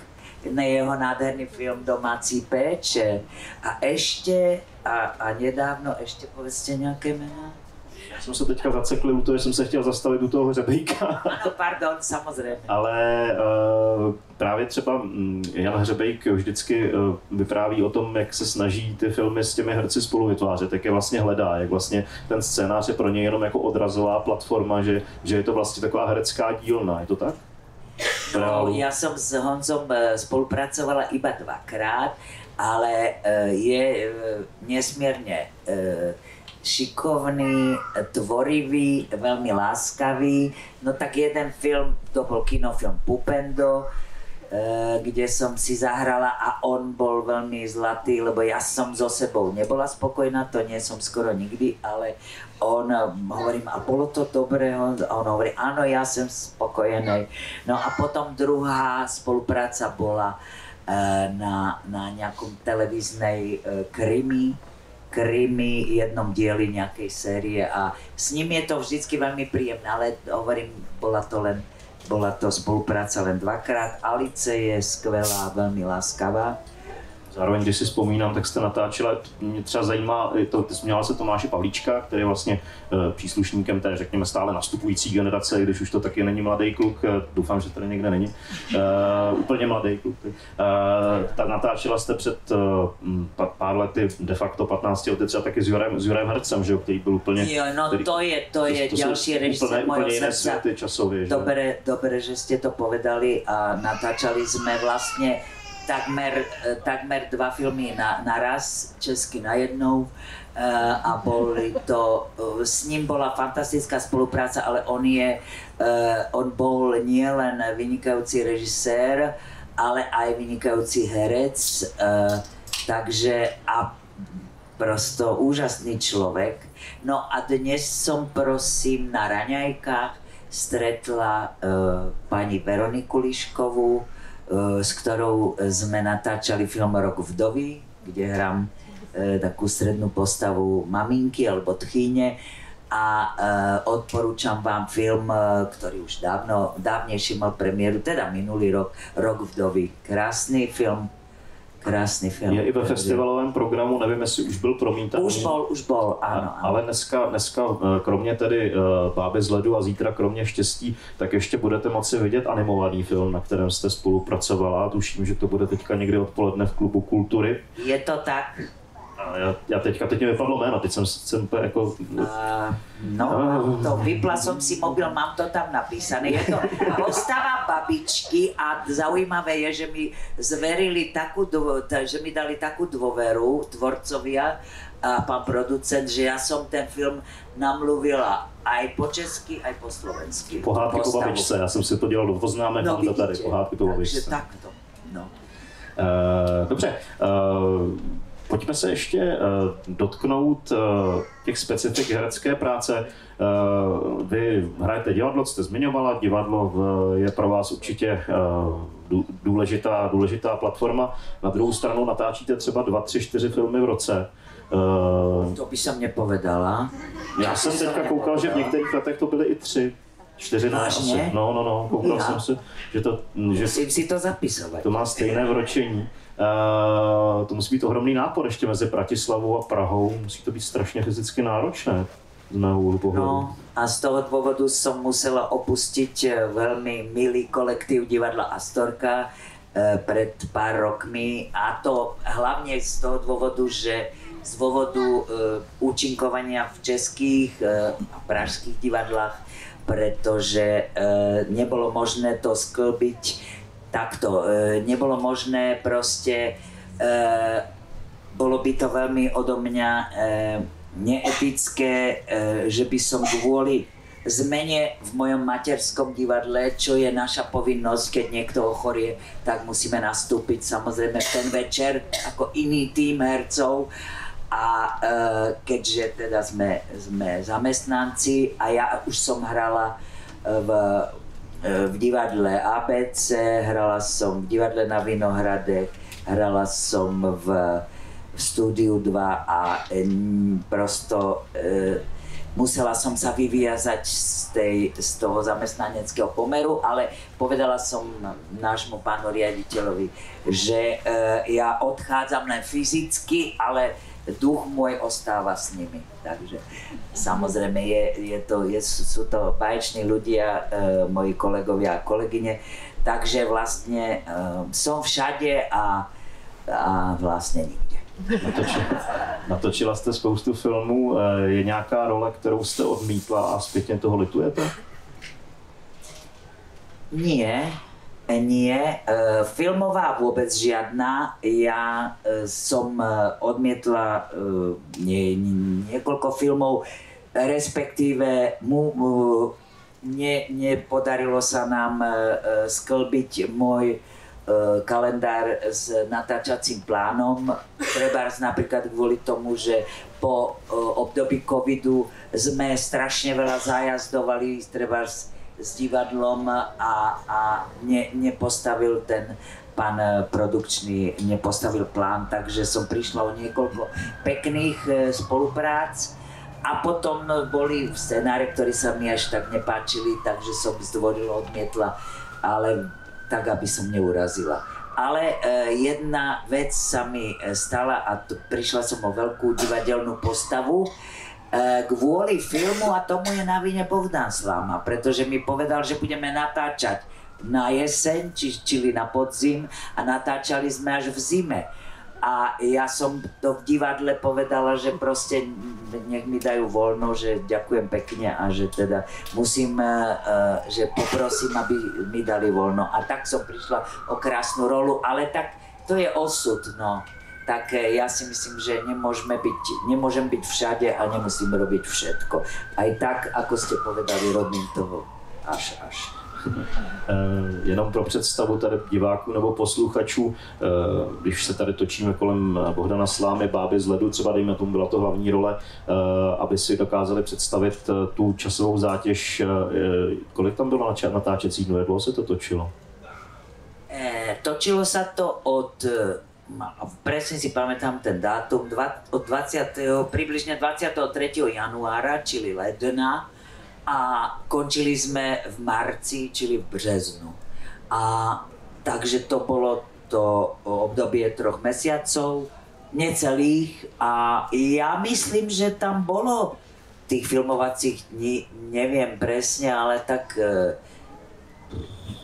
Speaker 1: na jeho nádherný film Domácí péče. A ešte, a nedávno, ešte povedzte nejaké mená.
Speaker 2: Já jsem se teďka zacekl u toho, že jsem se chtěl zastavit u toho Hřebejka.
Speaker 1: Ano, pardon, samozřejmě.
Speaker 2: Ale právě třeba Jan Hřebejk vždycky vypráví o tom, jak se snaží ty filmy s těmi herci spolu vytvářet, jak je vlastně hledá, jak vlastně ten scénář je pro něj jenom jako odrazová platforma, že je to vlastně taková herecká dílna, je to tak?
Speaker 1: No, ja som s Honzom spolupracovala iba dvakrát, ale je nesmierne šikovný, tvorivý, veľmi láskavý. No tak jeden film, to bol kinofilm Pupendo, kde som si zahrala a on bol veľmi zlatý, lebo ja som so sebou nebola spokojná, to nie som skoro nikdy, ale on, hovorím, a bolo to dobré? On hovorí, áno, ja som spokojený. No a potom druhá spolupráca bola na nejakom televíznej krimi jednom dieli nejakej série a s ním je to vždycky veľmi príjemné, ale hovorím, bola to spolupráca len dvakrát. Alice je skvelá, veľmi láskavá.
Speaker 2: Zároveň, když si vzpomínám, tak jste natáčela, mě třeba zajímá, zmínila se Tomáše Pavlíčka, který je vlastně příslušníkem té, řekněme, stále nastupující generace, když už to taky není mladý kluk, doufám, že tady někde není, úplně mladý kluk. Tak natáčela jste před pár lety, de facto 15 lety, třeba taky s Jurem Hercem, že jo, který byl úplně...
Speaker 1: Jo, no který, to je ďalší režisér mojho srdca.
Speaker 2: Časově, že?
Speaker 1: Dobre, že ste to povedali a natáčali sme vlastne takmer dva filmy naraz, česky najednou a boli to, s ním bola fantastická spolupráca, ale on bol nielen vynikajúci režisér, ale aj vynikajúci herec, takže a prosto úžasný človek. No a dnes som prosím na raňajkách stretla pani Veroniku Liškovú, s ktorou sme natáčali film Rok vdovy, kde hrám takú strednú postavu maminky alebo tchýne a odporúčam vám film, ktorý už dávnejšie mal premiéru, teda minulý rok, Rok vdovy. Krásny film.
Speaker 2: Je i ve festivalovém programu, nevím, jestli už byl promítán.
Speaker 1: Už bol, áno.
Speaker 2: Ale dneska kromě tedy Báby z ledu a zítra kromě štěstí, tak ještě budete moci vidět animovaný film, na kterém jste spolupracovala. Tuším, že to bude teďka někdy odpoledne v Klubu kultury.
Speaker 1: Je to tak.
Speaker 2: Teď mi vypadlo jméno, teď jsem jako...
Speaker 1: Vypla som si mobil, mám to tam napísané. Je to postava babičky a zaujímavé je, že mi zverili že mi dali takú dôveru tvorcovia a pán producent, že ja som ten film namluvila aj po česky, aj po slovensky.
Speaker 2: Pohádky po babičce, já jsem si to dělal do poznámek, mám to tady, Pohádky po babičce.
Speaker 1: Takže takto, no.
Speaker 2: Dobře. Pojďme se ještě dotknout těch specifik herecké práce. Vy hrajete divadlo, jste zmiňovala, divadlo je pro vás určitě důležitá platforma. Na druhou stranu natáčíte třeba 2, 3, 4 filmy v roce.
Speaker 1: To by som nepovedala.
Speaker 2: Já jsem teďka koukal, že v některých letech to byly i 3. 4
Speaker 1: asi.
Speaker 2: No, koukal jsem si, že to...
Speaker 1: Musím si to zapisovat.
Speaker 2: To má stejné vročení. To musí být ohromný nápor ještě mezi Bratislavou a Prahou. Musí to být strašně fyzicky náročné z mého úhlu pohledu.
Speaker 1: No a z toho dôvodu som musela opustiť veľmi milý kolektív divadla Astorka pred pár rokmi a to hlavne z toho dôvodu, že z dôvodu účinkovania v českých a pražských divadlách, pretože nebolo možné to sklbiť takto, nebolo možné proste, bolo by to veľmi odo mňa neetické, že by som kvôli zmene v mojom materskom divadle, čo je naša povinnosť, keď niekto ochorie, tak musíme nastúpiť samozrejme v ten večer ako iný tím hercov. A keďže teda sme zamestnanci a ja už som hrala v divadle ABC, hrala som v divadle na Vinohrade, hrala som v Studiu 2 a prosto musela som sa vyviazať z toho zamestnaneckého pomeru, ale povedala som nášmu pánu riaditeľovi, že ja odchádzam len fyzicky, ale duch môj ostáva s nimi. Takže samozrejme sú to báječní ľudia, moji kolegovia a kolegyne, takže vlastne som všade a vlastne nikde.
Speaker 2: Natočila jste spoustu filmů, je nějaká role, kterou jste odmítla a zpětně toho litujete?
Speaker 1: Nie, Nie, filmová vôbec žiadna. Ja som odmietla niekoľko filmov, respektíve nepodarilo sa nám sklbiť môj kalendár s natáčacím plánom. Trebárs napríklad kvôli tomu, že po období covidu sme strašne veľa zájazdovali, trebárs s divadlom a nepostavil ten pán produkčný, nepostavil plán, takže som prišla o niekoľko pekných spoluprác. A potom boli scenáre, ktorí sa mi až tak nepáčili, takže som zdvorilo odmietla, ale tak, aby som neurazila. Ale jedna vec sa mi stala a prišla som o veľkú divadelnú postavu. Kvôli filmu a tomu je na vine Bohdan Sláma, pretože mi povedal, že budeme natáčať na jeseň, čili na podzim a natáčali sme až v zime. A ja som to v divadle povedala, že proste nech mi dajú voľno, že ďakujem pekne a že teda musím, že poprosím, aby mi dali voľno. A tak som prišla o krásnu rolu, ale tak to je osud, no. Tak ja si myslím, že nemôžem byť všade a nemusím robiť všetko. Aj tak, ako ste povedali, robím toho až.
Speaker 2: Jenom pro představu tady diváků nebo posluchačů, když se tady točíme kolem Bohdana Slámy, Báby z ledu, třeba dejme tomu, byla to hlavní role, aby si dokázali představit tu časovou zátěž, kolik tam bylo natáčecích dnů, jak dlouho se to točilo?
Speaker 1: Točilo sa to od, presne si pamätám ten dátum, približne 23. januára, čili ledna, a končili sme v marci, čili v březnu. A takže to bolo to obdobie 3 mesiacov, necelých, a ja myslím, že tam bolo tých filmovacích dní, neviem presne, ale tak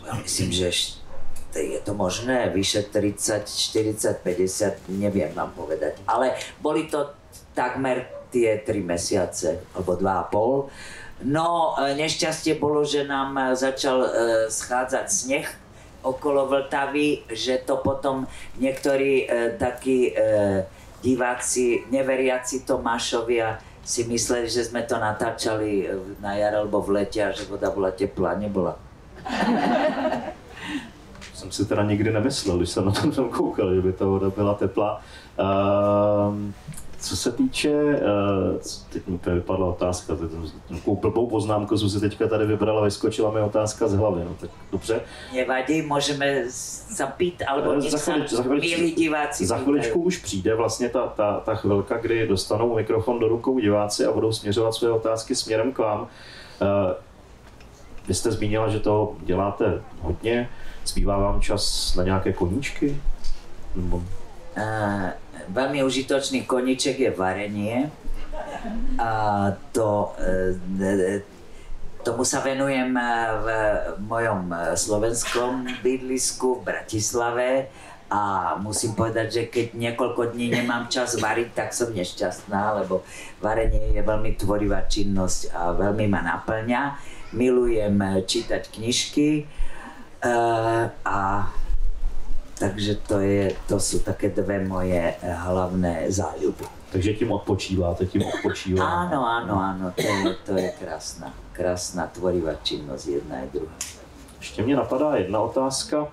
Speaker 1: ja myslím, že je to možné, vyše 30, 40, 50, neviem vám povedať. Ale boli to takmer tie 3 mesiace, alebo 2,5. No, nešťastie bolo, že nám začal schádzať sneh okolo Vltavy, že to potom niektorí takí diváci, neveriaci Tomášovia si mysleli, že sme to natáčali na jar alebo v lete a že voda bola teplá. Nebola.
Speaker 2: Jsem si teda nikdy nemyslel, když jsem na tom koukal, že by ta voda byla teplá. Co se týče, teď mi vypadla otázka, takovou blbou poznámku jsem si teďka tady vybrala, vyskočila mi otázka z hlavy, no tak dobře.
Speaker 1: Nevadí, můžeme zapít, alebo milí diváci.
Speaker 2: Za chviličku už přijde vlastně ta chvilka, kdy dostanou mikrofon do rukou diváci a budou směřovat své otázky směrem k vám. Vy jste zmínila, že to děláte hodně, zbývá vám čas na nějaké koníčky?
Speaker 1: Veľmi užitočný koníček je varenie. A tomu sa venujem v mojom slovenskom bydlisku v Bratislave a musím povedať, že keď niekoľko dní nemám čas variť, tak som nešťastná, lebo varenie je veľmi tvorivá činnosť a veľmi ma naplňa. Milujem čítať knižky a takže to sú také dve moje hlavné záľuby.
Speaker 2: Takže tím odpočíváte.
Speaker 1: Áno, to je krásna tvorivá činnosť, jedna je druhá.
Speaker 2: Ještě mě napadá jedna otázka.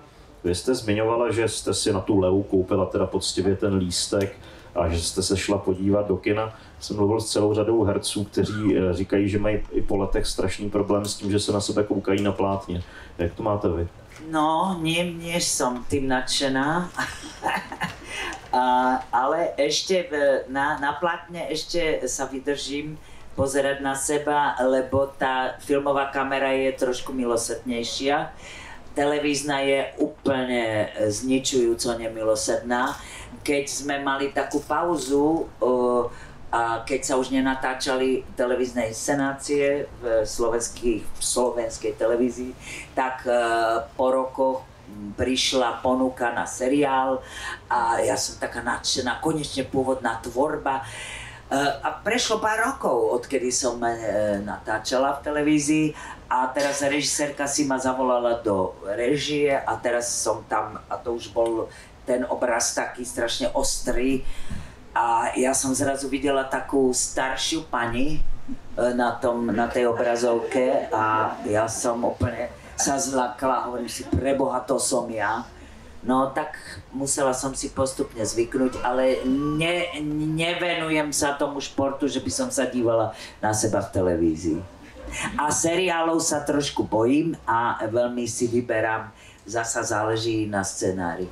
Speaker 2: Vy jste zmiňovala, že jste si na tu Leu koupila teda poctivě ten lístek a že jste se šla podívat do kina. Jsem mluvil s celou řadou herců, kteří říkají, že mají i po letech strašný problém s tím, že se na sebe koukají na plátně. Jak to máte vy?
Speaker 1: No, nie som tým nadšená, ale ešte na plátne ešte sa vydržím pozerať na seba, lebo tá filmová kamera je trošku milosrdnejšia. Televízna je úplne zničujúco nemilosrdná. Keď sme mali takú pauzu, a keď sa už nenatáčali televízne inscenácie v slovenskej televízii, tak po rokoch prišla ponuka na seriál a ja som taká nadšená, konečne pôvodná tvorba. A prešlo pár rokov, odkedy som natáčala v televízii A teraz režisérka si ma zavolala do režie a teraz som tam, a to už bol ten obraz taký strašne ostrý. A ja som zrazu videla takú staršiu pani na tej obrazovke a ja som úplne sa zlakla, hovorím si, preboha, to som ja. No tak musela som si postupne zvyknúť, ale nevenujem sa tomu športu, že by som sa dívala na seba v televízii. A seriálov sa trošku bojím a veľmi si vyberám, zasa záleží na scenári.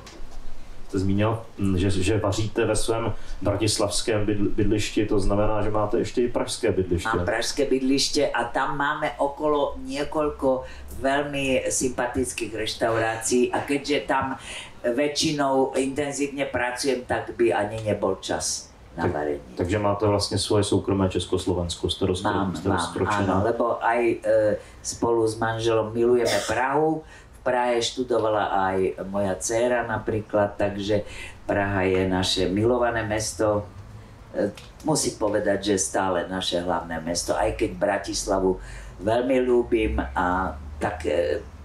Speaker 2: Jste zmínil, že vaříte ve svém bratislavském bydlišti, to znamená, že máte ještě i pražské bydliště.
Speaker 1: Mám pražské bydliště a tam máme okolo niekoľko veľmi sympatických reštaurácií a keďže tam väčšinou intenzívne pracujem, tak by ani nebol čas na varení.
Speaker 2: Takže máte vlastně svoje soukromé Československo, jste
Speaker 1: Mám, áno, lebo aj spolu s manželom milujeme Prahu. V Prahe študovala aj moja dcéra napríklad, takže Praha je naše milované mesto. Musím povedať, že stále naše hlavné mesto, aj keď Bratislavu veľmi ľúbim a tak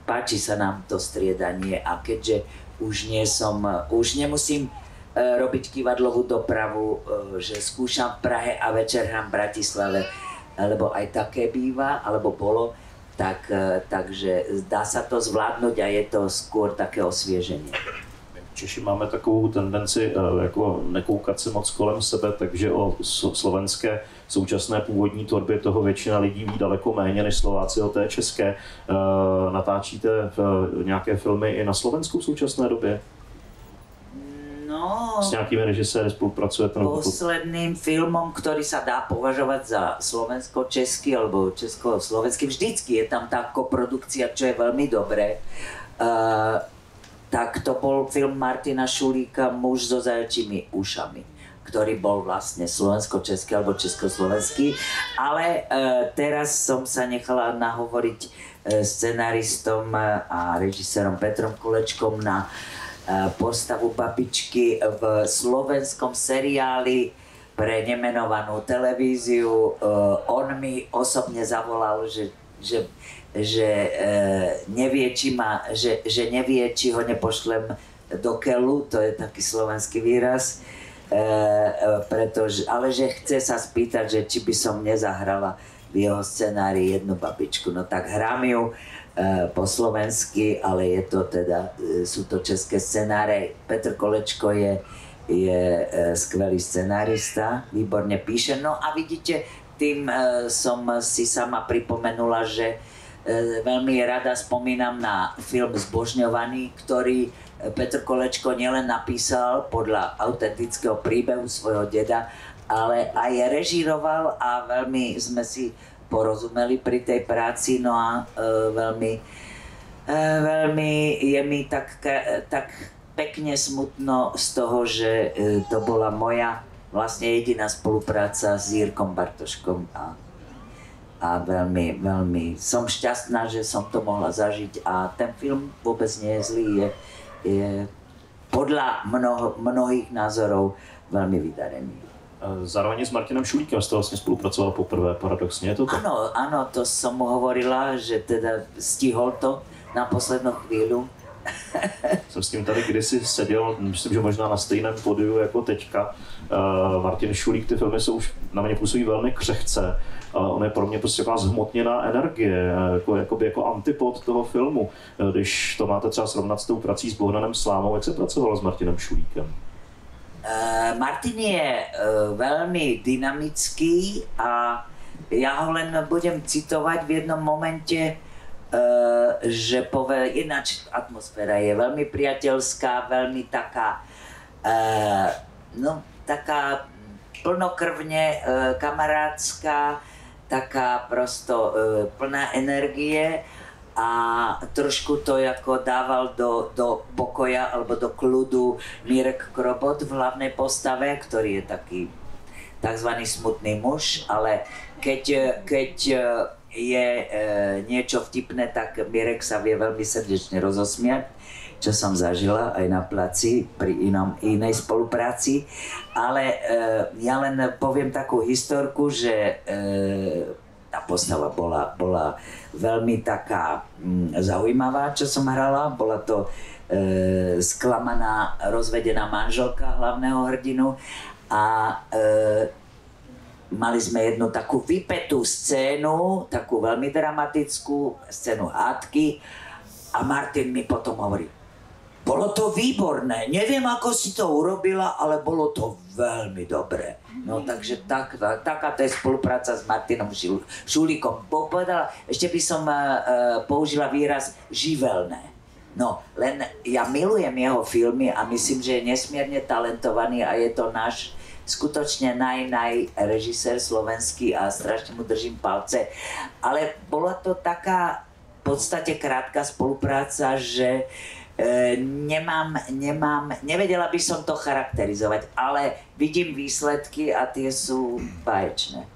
Speaker 1: páči sa nám to striedanie a keďže už nemusím robiť kývadlovú dopravu, že skúšam v Prahe a večer hrám v Bratislave, lebo aj také býva, alebo bolo, takže dá sa to zvládnuť a je to skôr také osvieženie.
Speaker 2: Češi máme takovou tendenci jako nekoukat se moc kolem sebe, takže o slovenské současné původní tvorbě toho většina lidí ví daleko méně než Slováci o té české. Natáčíte nějaké filmy i na Slovensku v současné době?
Speaker 1: No,
Speaker 2: s nejakými režiséry spolupracujete?
Speaker 1: Posledným filmom, ktorý sa dá považovať za slovensko-český alebo česko-slovenský, vždycky je tam tá koprodukcia, čo je veľmi dobré. Tak to bol film Martina Šulíka Muž so zajačími ušami, ktorý bol vlastne slovensko-český alebo československý. Ale teraz som sa nechala nahovoriť scenaristom a režisérom Petrom Kulečkom na postavu babičky v slovenskom seriáli pre nemenovanú televíziu. On mi osobne zavolal, že nevie, či ho nepošlem do keľu, to je taký slovenský výraz, ale že chce sa spýtať, že či by som nezahrala v jeho scenári jednu babičku. No tak hrám ju po slovensky, ale sú to české scenáre. Petr Kolečko je skvelý scenárista, výborne píše. No a vidíte, tým som si sama pripomenula, že veľmi rada spomínam na film Zbožňovaný, ktorý Petr Kolečko nielen napísal podľa autentického príbehu svojho deda, ale aj režíroval a veľmi sme si porozumeli pri tej práci, no a veľmi je mi tak pekne smutno z toho, že to bola moja vlastne jediná spolupráca s Jirkom Bartoškom a veľmi som šťastná, že som to mohla zažiť a ten film vôbec nie je zlý, je podľa mnohých názorov veľmi vydarený.
Speaker 2: Zároveň s Martinem Šulíkem jste vlastně spolupracoval poprvé, paradoxně, je to tak?
Speaker 1: Áno, to som mu hovorila, že teda stihol to na poslednú chvíľu.
Speaker 2: Jsem s tím tady kdysi seděl, myslím, že možná na stejném podiu jako teďka. Martin Šulík, ty filmy jsou už na mě působí velmi křehce. On je pro mě prostě taková zhmotněná energie, jako antipod toho filmu. Když to máte třeba srovnat s tou prací s Bohdanem Slámou, jak se pracovalo s Martinem Šulíkem?
Speaker 1: Martin je veľmi dynamický a ja ho len budem citovať v jednom momente, že ináč atmosféra je veľmi priateľská, veľmi taká, taká plnokrvne kamarátska, taká prosto plná energie a trošku to ako dával do pokoja alebo do kľudu Mirek Krobot v hlavnej postave, ktorý je taký takzvaný smutný muž, ale keď je niečo vtipné, tak Mirek sa vie veľmi srdečne rozosmiať, čo som zažila aj na placi pri inej spolupráci. Ale ja len poviem takú historku, že tá postava bola veľmi taká zaujímavá, čo som hrala. Bola to sklamaná, rozvedená manželka hlavného hrdinu a mali sme jednu takú vypätú scénu, takú veľmi dramatickú scénu hádky a Martin mi potom hovorí: bolo to výborné, neviem ako si to urobila, ale bolo to veľmi dobré. No takže takáto je spolupráca s Martinom Šulíkom. Povedala, ešte by som použila výraz živelné. No, len ja milujem jeho filmy a myslím, že je nesmierne talentovaný a je to náš skutočne režisér slovenský a strašne mu držím palce. Ale bola to taká v podstate krátka spolupráca, že nevedela by som to charakterizovať, ale vidím výsledky a tie sú báječné.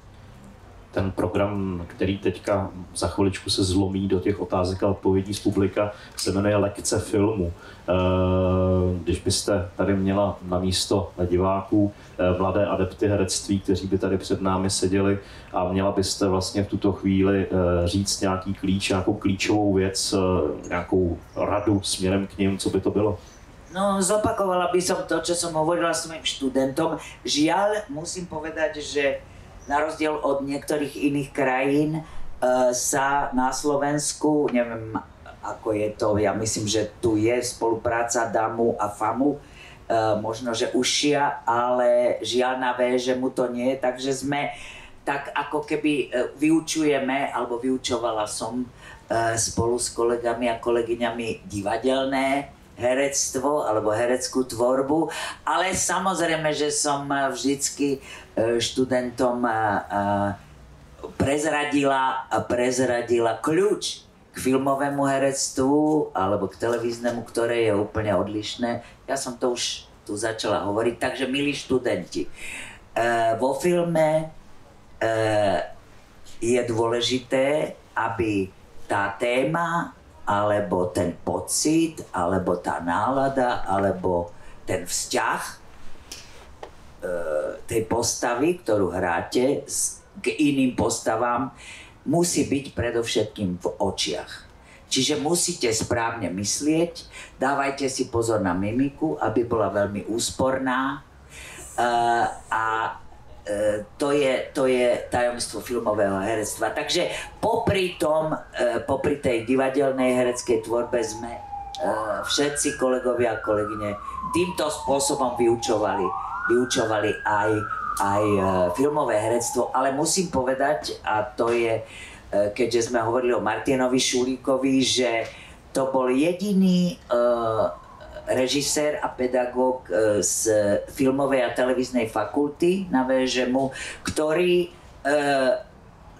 Speaker 2: Ten program, který teďka za chviličku se zlomí do těch otázek a odpovědí z publika, se jmenuje Lekce filmu. Když byste tady měla na místo diváků mladé adepty herectví, kteří by tady před námi seděli a měla byste vlastně v tuto chvíli říct nějaký klíč, nějakou klíčovou věc, nějakou radu směrem k nim, co by to bylo?
Speaker 1: No, zopakovala by som to, čo som hovorila svojim študentom. Žiaľ, musím povedať, že na rozdiel od niektorých iných krajín sa na Slovensku, neviem ako je to, ja myslím, že tu je spolupráca DAMu a FAMu, možno, že užšia, ale žiaľ na že mu to nie je, takže sme tak ako keby vyučujeme, alebo vyučovala som spolu s kolegami a kolegyňami divadelné herectvo alebo hereckú tvorbu, ale samozrejme, že som vždycky študentom prezradila kľúč k filmovému herectvu alebo k televíznemu, ktoré je úplne odlišné. Ja som to už tu začala hovoriť, takže milí študenti, vo filme je dôležité, aby tá téma alebo ten pocit, alebo tá nálada, alebo ten vzťah tej postavy, ktorú hráte k iným postavám, musí byť predovšetkým v očiach. Čiže musíte správne myslieť, dávajte si pozor na mimiku, aby bola veľmi úsporná to je tajomstvo filmového herectva. Takže popri tej divadelnej hereckej tvorbe sme všetci kolegovia a kolegyne týmto spôsobom vyučovali aj filmové herectvo, ale musím povedať, a to je, keďže sme hovorili o Martinovi Šulíkovi, že to bol jediný režisér a pedagóg z filmovej a televíznej fakulty na VŽMu, ktorý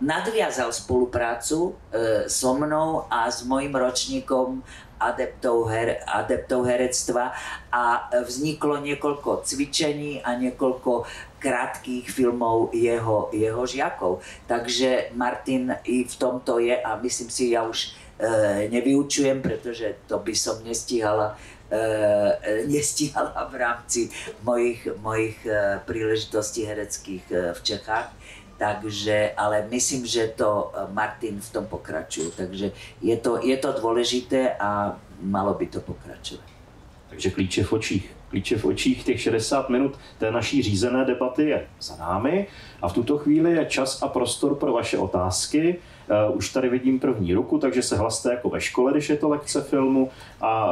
Speaker 1: nadviazal spoluprácu so mnou a s mojím ročníkom adeptov herectva a vzniklo niekoľko cvičení a niekoľko krátkých filmov jeho žiakov. Takže Martin i v tomto je a myslím si, ja už nevyučujem, pretože to by som nestihala v rámci mojich príležitostí hereckých v Čechách. Takže, ale myslím, že to Martin v tom pokračuje. Takže je to dôležité a malo by to pokračovat.
Speaker 2: Takže klíče v očích, těch 60 minut té naší řízené debaty je za námi a v tuto chvíli je čas a prostor pro vaše otázky. Už tady vidím první ruku, takže se hlaste jako ve škole, když je to lekce filmu a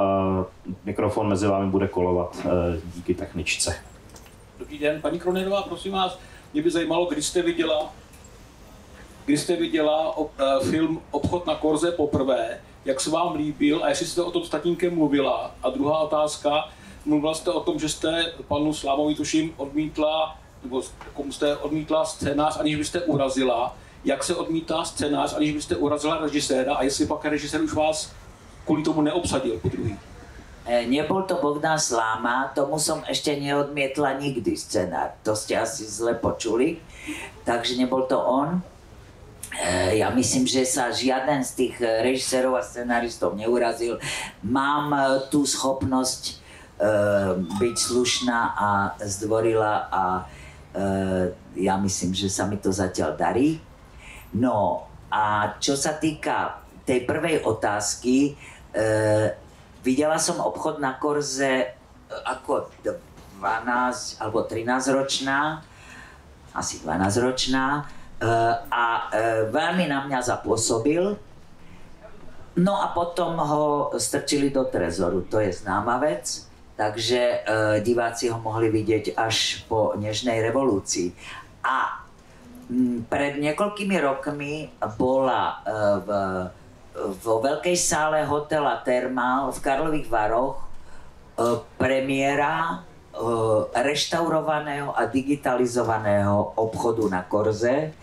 Speaker 2: mikrofon mezi vámi bude kolovat díky techničce.
Speaker 3: Dobrý den, paní Kronerová, prosím vás, mě by zajímalo, kdy jste viděla film Obchod na Korze poprvé, jak se vám líbil a jestli jste o tom s tatínkem mluvila. A druhá otázka, mluvila jste o tom, že jste panu Slámovi tuším odmítla scénář, aniž byste urazila. Jak se odmítá scénář, aniž byste urazila režiséra a jestli pak režisér už vás kvůli tomu neobsadil po druhý?
Speaker 1: Nebol to Bogdan Sláma, tomu som ešte neodmietla nikdy scenár. To ste asi zle počuli, takže nebol to on. Ja myslím, že sa žiaden z tých režisérov a scenáristov neurazil. Mám tú schopnosť byť slušná a zdvorila a ja myslím, že sa mi to zatiaľ darí. No a čo sa týka tej prvej otázky, videla som Obchod na Korze ako 12 alebo 13 ročná, asi 12 ročná, a veľmi na mňa zapôsobil. No a potom ho strčili do trezoru, to je známa vec, takže diváci ho mohli vidieť až po Nežnej revolúcii. A pred niekoľkými rokmi bola vo veľkej sále hotela Thermal v Karlových Varoch premiéra reštaurovaného a digitalizovaného Obchodu na Korze.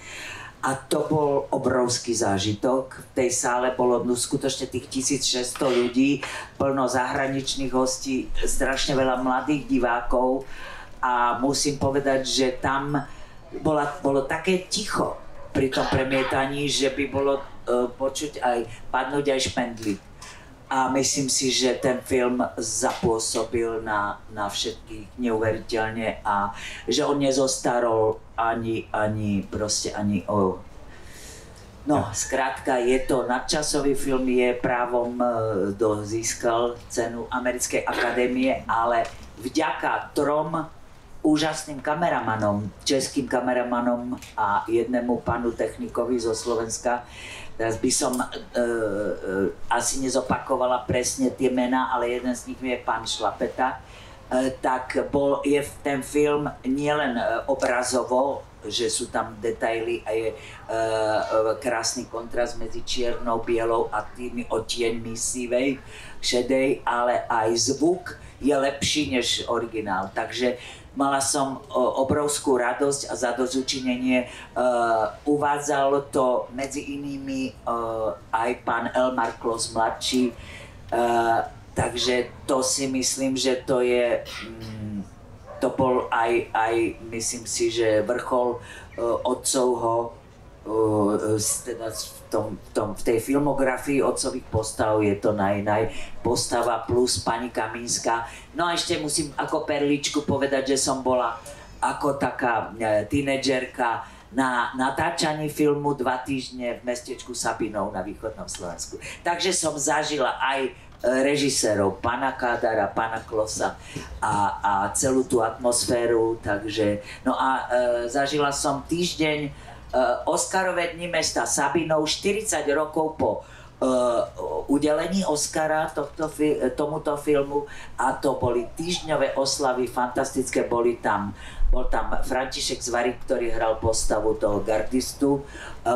Speaker 1: A to bol obrovský zážitok. V tej sále bolo skutočne tých 1600 ľudí, plno zahraničných hostí, strašne veľa mladých divákov. A musím povedať, že tam bolo také ticho pri tom premietaní, že by bolo počuť aj padnúť aj špendlík. A myslím si, že ten film zapôsobil na všetkých neuveriteľne a že on nezostarol ani o... No, skrátka, je to nadčasový film, je právom získal cenu Americkej akadémie, ale vďaka 3 úžasným kameramanom, českým kameramanom a jednému panu technikovi zo Slovenska. Teraz by som asi nezopakovala presne tie mená, ale jeden z nich je pán Šlapeta. Tak je ten film nielen obrazovo, že sú tam detaily a je krásny kontrast medzi čiernou, bielou a tými odtieňmi sivej, šedej, ale aj zvuk je lepší než originál. Takže mala som obrovskú radosť a zadozučinenie. Uvádzal to medzi inými aj pán Elmar Klos mladší. Takže to si myslím, že to bol aj myslím si, že vrchol otcovho, teda v tej filmografii otcových postav je to postava plus pani Kamínska. No a ešte musím ako perličku povedať, že som bola ako taká tínedžerka na natáčaní filmu 2 týždne v mestečku Sabinov na východnom Slovensku. Takže som zažila aj režisérov, pána Kádara, pána Klosa a celú tú atmosféru, takže no a zažila som týždeň Oscarové dni mesta Sabinov 40 rokov po udelení Oscara tomuto filmu a to boli týždňové oslavy fantastické, bol tam František Zvarík, ktorý hral postavu toho gardistu,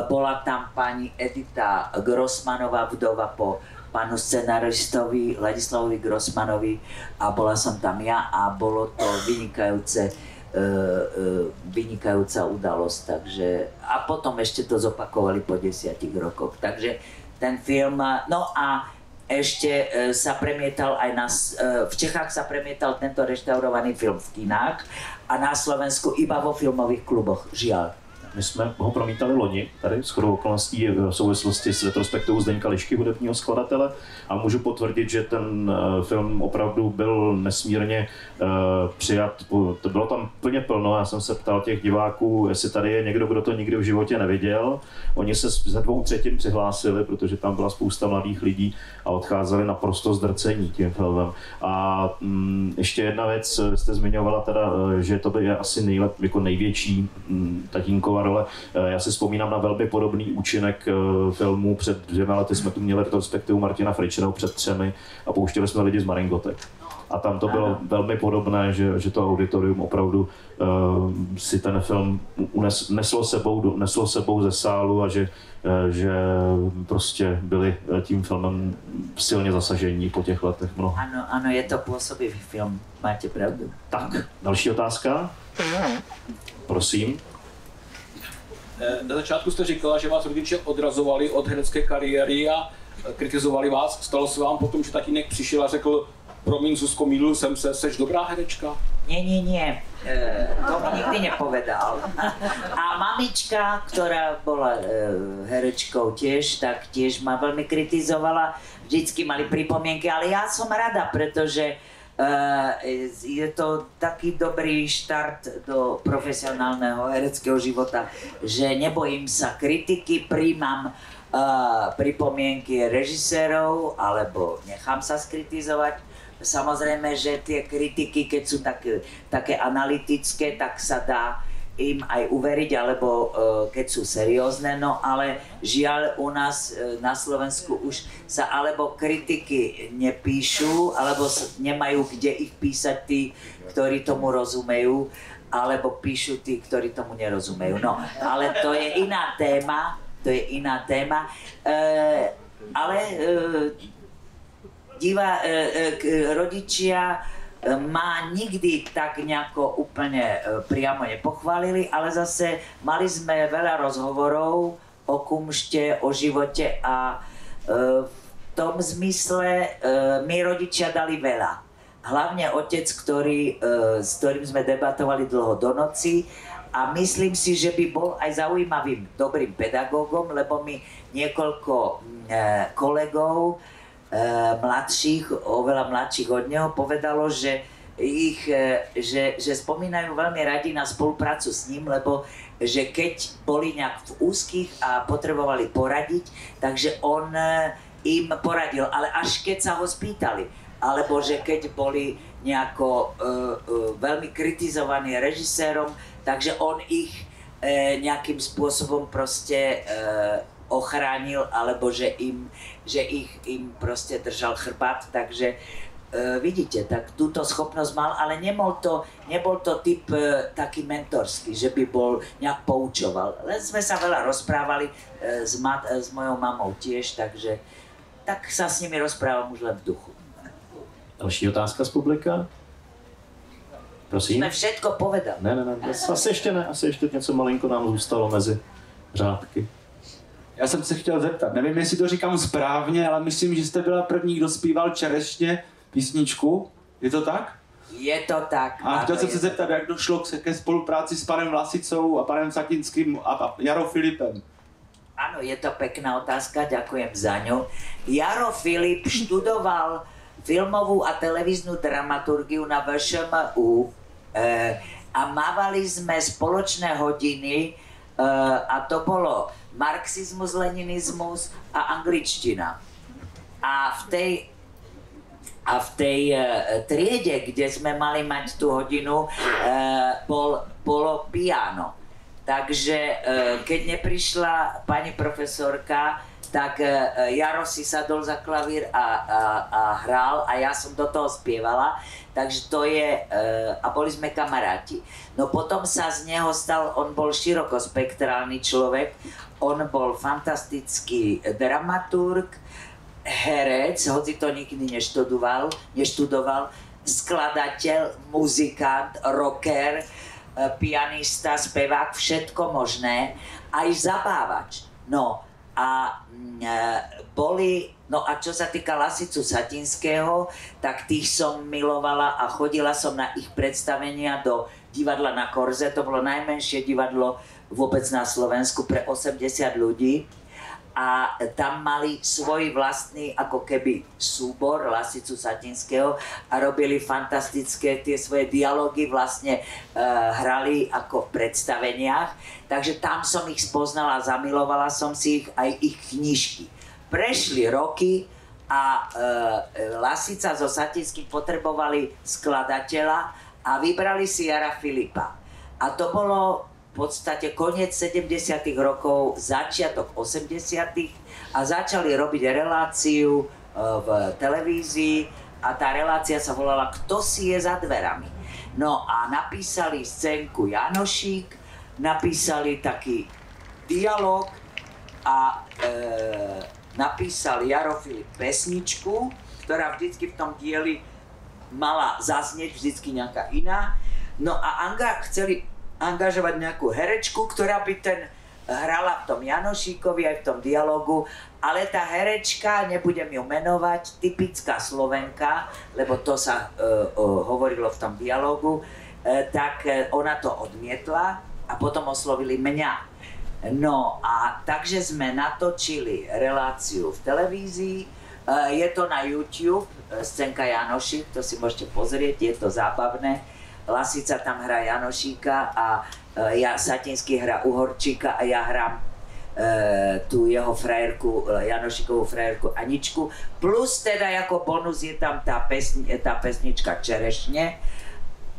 Speaker 1: bola tam pani Edita Grossmanová, vdova po pánu scenaristovi Ladislavovi Grossmanovi a bola som tam ja a bolo to vynikajúca udalosť, takže a potom ešte to zopakovali po 10 rokoch, takže ten film, no a ešte sa premietal aj v Čechách sa premietal tento reštaurovaný film v kinách a na Slovensku iba vo filmových kluboch, žiaľ.
Speaker 2: My jsme ho promítali loni, tady shodou okolností v souvislosti s retrospektivou Zdeňka Lišky, hudebního skladatele, a můžu potvrdit, že ten film opravdu byl nesmírně přijat. Bylo tam plně plno, já jsem se ptal těch diváků, jestli tady je někdo, kdo to nikdy v životě neviděl. Oni se ze 2/3 přihlásili, protože tam byla spousta mladých lidí a odcházeli naprosto zdrcení tím filmem. A ještě jedna věc, jste zmiňovala teda, že to je asi jako největší tatínková role. Já si vzpomínám na velmi podobný účinek filmu. Před 2 lety jsme tu měli retrospektivu Martina Fričenou před 3 a pouštěli jsme lidi z Maringotek. A tam to bylo velmi podobné, že to auditorium opravdu si ten film neslo sebou ze sálu a že prostě byli tím filmem silně zasažení po těch letech mnoho.
Speaker 1: Ano, je to působivý film, máte pravdu.
Speaker 2: Tak, další otázka. Prosím.
Speaker 3: Na začátku jste říkala, že vás rodiče odrazovali od herecké kariéry a kritizovali vás. Stalo se vám potom, že tatínek přišel a řekl: promiň, Zuzko, mýlil jsem se, seš dobrá herečka?
Speaker 1: Nie. To mi nikdy nepovedal. A mamička, ktorá bola herečkou tiež, tak tiež ma veľmi kritizovala. Vždycky mali pripomienky, ale ja som rada, pretože Je to taký dobrý štart do profesionálneho hereckého života, že nebojím sa kritiky, príjmam pripomienky režisérov, alebo nechám sa skritizovať. Samozrejme, že tie kritiky, keď sú také analytické, tak sa dá im aj uveriť, alebo keď sú seriózne, no ale žiaľ u nás na Slovensku už sa alebo kritiky nepíšu, alebo nemajú kde ich písať tí, ktorí tomu rozumejú, alebo píšu tí, ktorí tomu nerozumejú. No, ale to je iná téma, rodičia ma nikdy tak nejako úplne priamo nepochválili, ale zase mali sme veľa rozhovorov o kumšte, o živote a v tom zmysle mi rodičia dali veľa. Hlavne otec, s ktorým sme debatovali dlho do noci a myslím si, že by bol aj zaujímavým, dobrým pedagógom, lebo mi niekoľko kolegov mladších, oveľa mladších od neho, povedalo, že spomínajú veľmi radi na spoluprácu s ním, lebo že keď boli nejak v úzkých a potrebovali poradiť, takže on im poradil, ale až keď sa ho spýtali, alebo že keď boli nejako veľmi kritizovaní režisérom, takže on ich nejakým spôsobom proste ochránil, alebo že ich proste držal chrbát, takže vidíte, tak túto schopnosť mal, ale nebol to typ taký mentorský, že by bol nejak poučoval. Len sme sa veľa rozprávali s mojou mamou tiež, takže tak sa s nimi rozprávam už len v duchu.
Speaker 2: Další otázka z publika? Prosím.
Speaker 1: Jsme všetko povedali.
Speaker 2: Ne, asi ještě něco malinko nám zůstalo mezi řádky.
Speaker 4: Já jsem se chtěl zeptat, nevím, jestli to říkám správně, ale myslím, že jste byla první, kdo zpíval Čerešně písničku. Je to tak?
Speaker 1: Je to tak.
Speaker 4: A chtěl jsem se zeptat, jak došlo ke spolupráci s panem Vlasicou a panem Satinským a Jaro Filipem.
Speaker 1: Áno, je to pekná otázka, ďakujem za ňu. Jaro Filip študoval filmovú a televíznu dramaturgiu na VŠMU a mávali sme spoločné hodiny a to bolo marxizmus, leninizmus a angličtina. A v tej triede, kde sme mali mať tú hodinu, bolo piano. Takže keď neprišla pani profesorka, tak Jaro si sadol za klavír a hral a ja som do toho spievala, takže to je, a boli sme kamaráti. No potom sa z neho stal, on bol širokospektrálny človek, on bol fantastický dramaturg, herec, hoci to nikdy neštudoval, skladateľ, muzikant, rocker, pianista, spevák, všetko možné, aj zabávač. No a čo sa týka Lasicu Satinského, tak tých som milovala a chodila som na ich predstavenia do divadla na Korze, to bolo najmenšie divadlo vôbec na Slovensku pre 80 ľudí. A tam mali svoj vlastný ako keby súbor Lasicu Satinského a robili fantastické tie svoje dialógy, vlastne hrali ako v predstaveniach. Takže tam som ich spoznala, zamilovala som si ich, aj ich knižky. Prešli roky a Lasica so Satinským potrebovali skladateľa a vybrali si Jara Filipa. A to bolo v podstate koniec 70. rokov, začiatok 80. a začali robiť reláciu v televízii a tá relácia sa volala Kto si je za dverami. No a napísali scénku Janošík, napísali taký dialog a napísal Jaro Filip pesničku, ktorá vždycky v tom dieli mala zaznieť vždycky nejaká iná. No a chceli angažovať nejakú herečku, ktorá by hrala v tom Janošíkovi aj v tom dialogu, ale tá herečka, nebudem ju menovať, typická Slovenka, lebo to sa hovorilo v tom dialogu, tak ona to odmietla a potom oslovili mňa. No a takže sme natočili reláciu v televízii, Je to na YouTube, scénka Janošík, to si môžete pozrieť, je to zábavné. Lasica tam hrá Janošíka a Satinsky hrá Uhorčíka a ja hrám tú jeho frajerku, Janošíkovú frajerku Aničku. Plus teda ako bonus je tam tá pesnička Čerešne.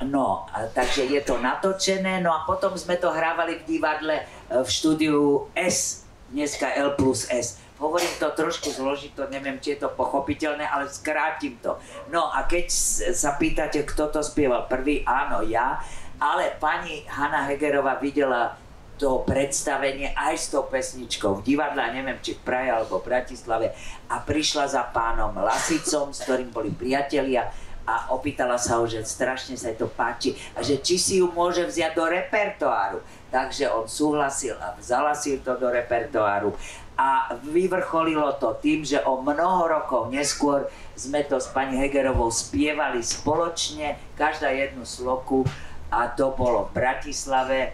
Speaker 1: No, takže je to natočené, no a potom sme to hrávali v divadle v štúdiu S, dneska L+S. Hovorím to trošku zložito, neviem, či je to pochopiteľné, ale skrátim to. No a keď sa pýtate, kto to spieval prvý, áno, ja, ale pani Hanna Hegerová videla to predstavenie aj s tou pesničkou v divadle, neviem, či v Prahe alebo v Bratislave, a prišla za pánom Lasicom, s ktorým boli priatelia, a opýtala sa ho, že strašne sa jej to páči a že či si ju môže vziať do repertoáru. Takže on súhlasil a vzala si to do repertoáru a vyvrcholilo to tým, že o mnoho rokov neskôr sme to s pani Hegerovou spievali spoločne, každá jednu sloku, a to bolo v Bratislave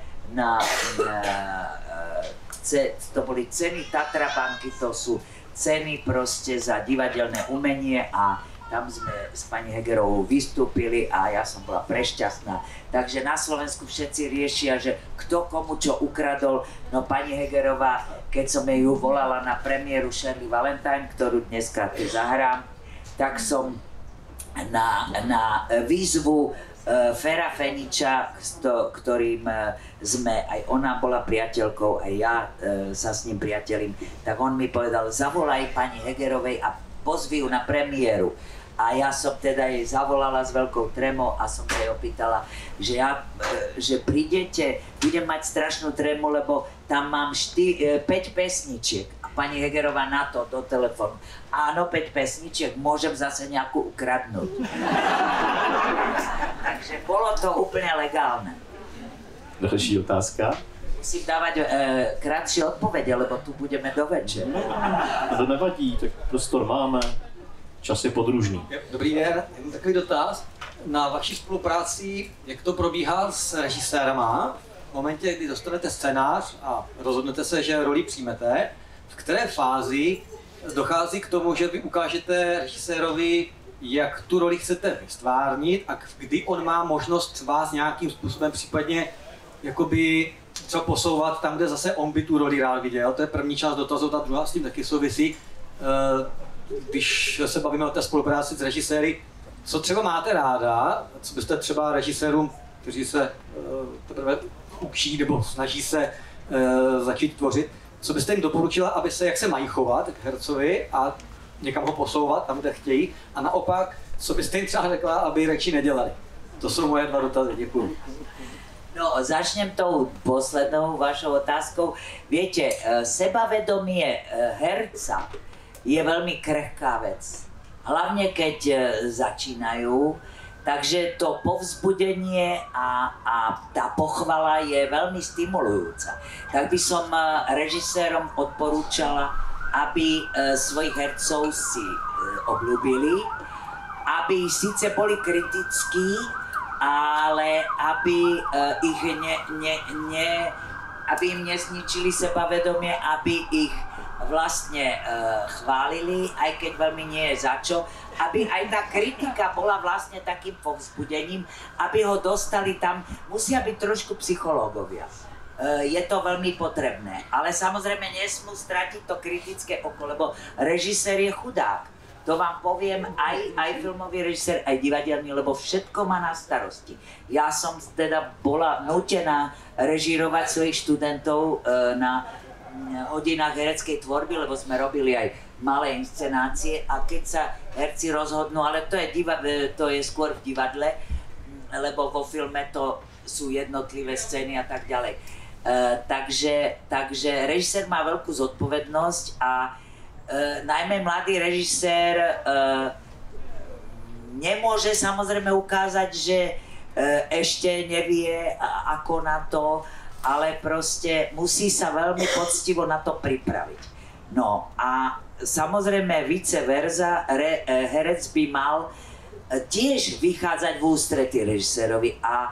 Speaker 1: to boli ceny Tatrabanky, to sú ceny proste za divadelné umenie a tam sme s pani Hegerovou vystúpili a ja som bola prešťastná. Takže na Slovensku všetci riešia, že kto komu čo ukradol. No pani Hegerová, keď som ju volala na premiéru Shirley Valentine, ktorú dneska tu zahrám, tak som na výzvu Fera Feniča, s ktorým sme, aj ona bola priateľkou, aj ja sa s ním priateľím, tak on mi povedal, zavolaj pani Hegerovej a pozvi ju na premiéru. A ja som teda jej zavolala s veľkou trémou a som sa jej opýtala, že prídete, budem mať strašnú trému, lebo tam mám 5 pesničiek. A pani Hegerová na to do telefónu. Áno, 5 pesničiek, môžem zase nejakú ukradnúť. Takže bolo to úplne legálne.
Speaker 2: Další otázka.
Speaker 1: Musím dávať krátšie odpovede, lebo tu budeme do večer.
Speaker 2: To nevadí, tak prostor máme. Čas je podružný.
Speaker 5: Dobrý den, jenom takový dotaz. Na vaší spolupráci, jak to probíhá s režisérama, v momentě, kdy dostanete scénář a rozhodnete se, že roli přijmete, v které fázi dochází k tomu, že vy ukážete režisérovi, jak tu roli chcete vystvárnit a kdy on má možnost vás nějakým způsobem případně jakoby třeba posouvat tam, kde zase on by tu roli rád viděl. To je první část dotazu, ta druhá s tím taky souvisí. Když se bavíme o té spolupráci s režiséry, co třeba máte ráda, co byste třeba režisérům, kteří se teprve učí nebo snaží se začít tvořit, co byste jim doporučila, aby se, jak se mají chovat k hercovi a někam ho posouvat tam, kde chtějí, a naopak, co byste jim třeba řekla, aby reči nedělali? To jsou moje dva dotazy, děkuju.
Speaker 1: No, začnem tou poslednou vašou otázkou. Viete, sebavedomie herca je veľmi krehká vec. Hlavne keď začínajú, takže to povzbudenie a tá pochvala je veľmi stimulujúca. Tak by som režisérom odporúčala, aby svojich hercov si obľúbili, aby síce boli kritickí, ale aby aby im nezničili sebavedomie, aby ich vlastne chválili, aj keď veľmi nie je za čo, aby aj tá kritika bola vlastne takým povzbudením, aby ho dostali tam, musia byť trošku psychológovia. Je to veľmi potrebné, ale samozrejme nesmú stratiť to kritické oko, lebo režisér je chudák. To vám poviem aj filmový režisér, aj divadelný, lebo všetko má na starosti. Ja som teda bola nútená režírovať svojich študentov na hodinách hereckej tvorby, lebo sme robili aj malé inscenácie, a keď sa herci rozhodnú, ale to je skôr v divadle, lebo vo filme to sú jednotlivé scény a tak ďalej. Takže režisér má veľkú zodpovednosť a najmä mladý režisér nemôže samozrejme ukázať, že ešte nevie ako na to, ale proste musí sa veľmi poctivo na to pripraviť. No a samozrejme vice versa, herec by mal tiež vychádzať v ústretí režisérovi a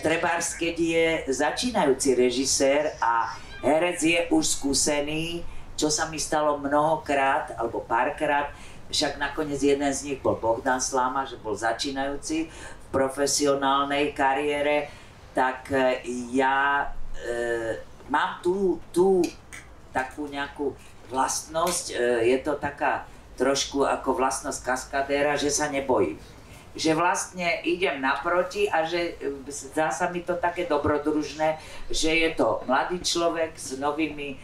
Speaker 1: trebárs, keď je začínajúci režisér a herec je už skúsený, čo sa mi stalo mnohokrát alebo párkrát, však nakoniec jeden z nich bol Bohdan Sláma, že bol začínajúci v profesionálnej kariére, tak ja mám tú takú nejakú vlastnosť, je to taká trošku ako vlastnosť kaskadéra, že sa nebojím. Že vlastne idem naproti a že zdá sa mi to také dobrodružné, že je to mladý človek s novými,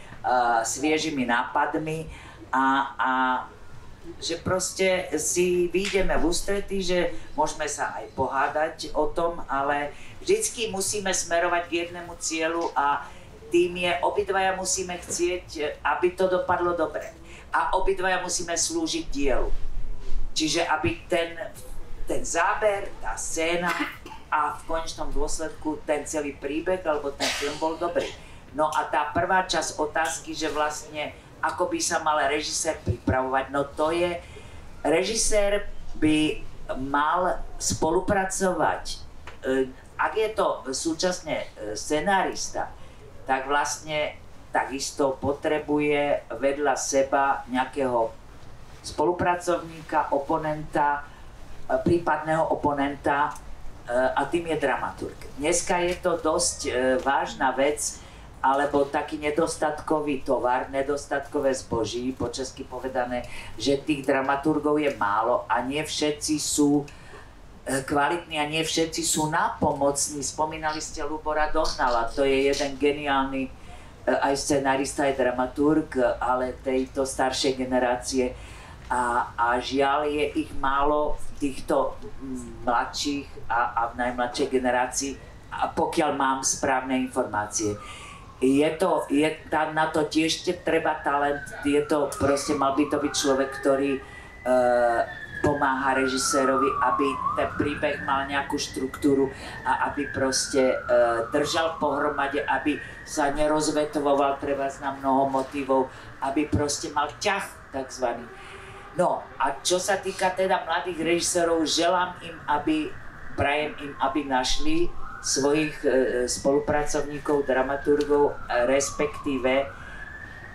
Speaker 1: sviežimi nápadmi a že proste si vyjdeme v ústretí, že môžeme sa aj pohádať o tom, ale vždycky musíme smerovať k jednému cieľu a tým je, obidvaja musíme chcieť, aby to dopadlo dobre. A obidvaja musíme slúžiť dielu. Čiže aby ten záber, tá scéna a v konečnom dôsledku ten celý príbeh alebo ten film bol dobrý. No a tá prvá časť otázky, že vlastne ako by sa mal režisér pripravovať, no to je, režisér by mal spolupracovať, ak je to súčasne scenárista, tak vlastne takisto potrebuje vedľa seba nejakého spolupracovníka, oponenta, prípadného oponenta a tým je dramaturg. Dneska je to dosť vážna vec, alebo taký nedostatkový tovar, nedostatkové zboží, po česky povedané, že tých dramaturgov je málo a nie všetci sú kvalitní a nie všetci sú nápomocní. Spomínali ste Lubora Dohnala, to je jeden geniálny aj scenárista, aj dramaturg, ale tejto staršej generácie. A žiaľ je ich málo v týchto mladších a v najmladšej generácii, a pokiaľ mám správne informácie. Tam na to tiež treba talent, proste mal by to byť človek, ktorý pomáha režisérovi, aby ten príbeh mal nejakú štruktúru a aby proste držal pohromade, aby sa nerozvetoval treba na mnoho motivov, aby proste mal ťah takzvaný. No a čo sa týka teda mladých režisérov, prajem im, aby našli svojich spolupracovníkov, dramaturgov, respektíve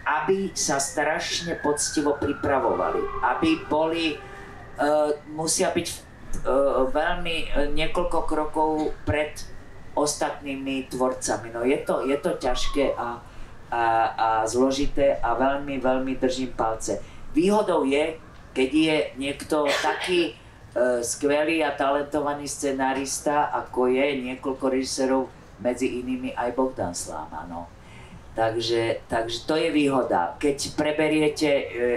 Speaker 1: aby sa strašne poctivo pripravovali, aby boli, musia byť veľmi niekoľko krokov pred ostatnými tvorcami. No je to ťažké a zložité a veľmi, veľmi držím palce. Výhodou je, keď je niekto taký skvelý a talentovaný scenárista, ako je niekoľko režisérov, medzi inými aj Bohdan Sláma. No. Takže to je výhoda. Keď preberiete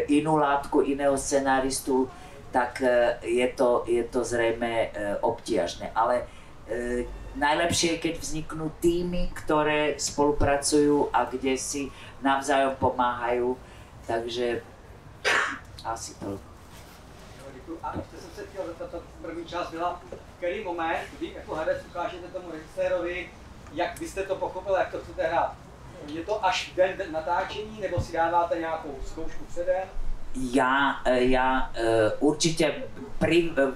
Speaker 1: inú látku, iného scenáristu, tak je to zrejme obťažné. Ale najlepšie je, keď vzniknú týmy, ktoré spolupracujú a kde si navzájom pomáhajú. Takže asi to.
Speaker 5: A ještě jsem se chtěl zeptat, ta první část byla, který moment, kdy jako herec ukážete tomu režisérovi, jak byste to pochopil, jak to chcete hrát? Je to až den natáčení, nebo si dáváte nějakou zkoušku předem?
Speaker 1: Ja určite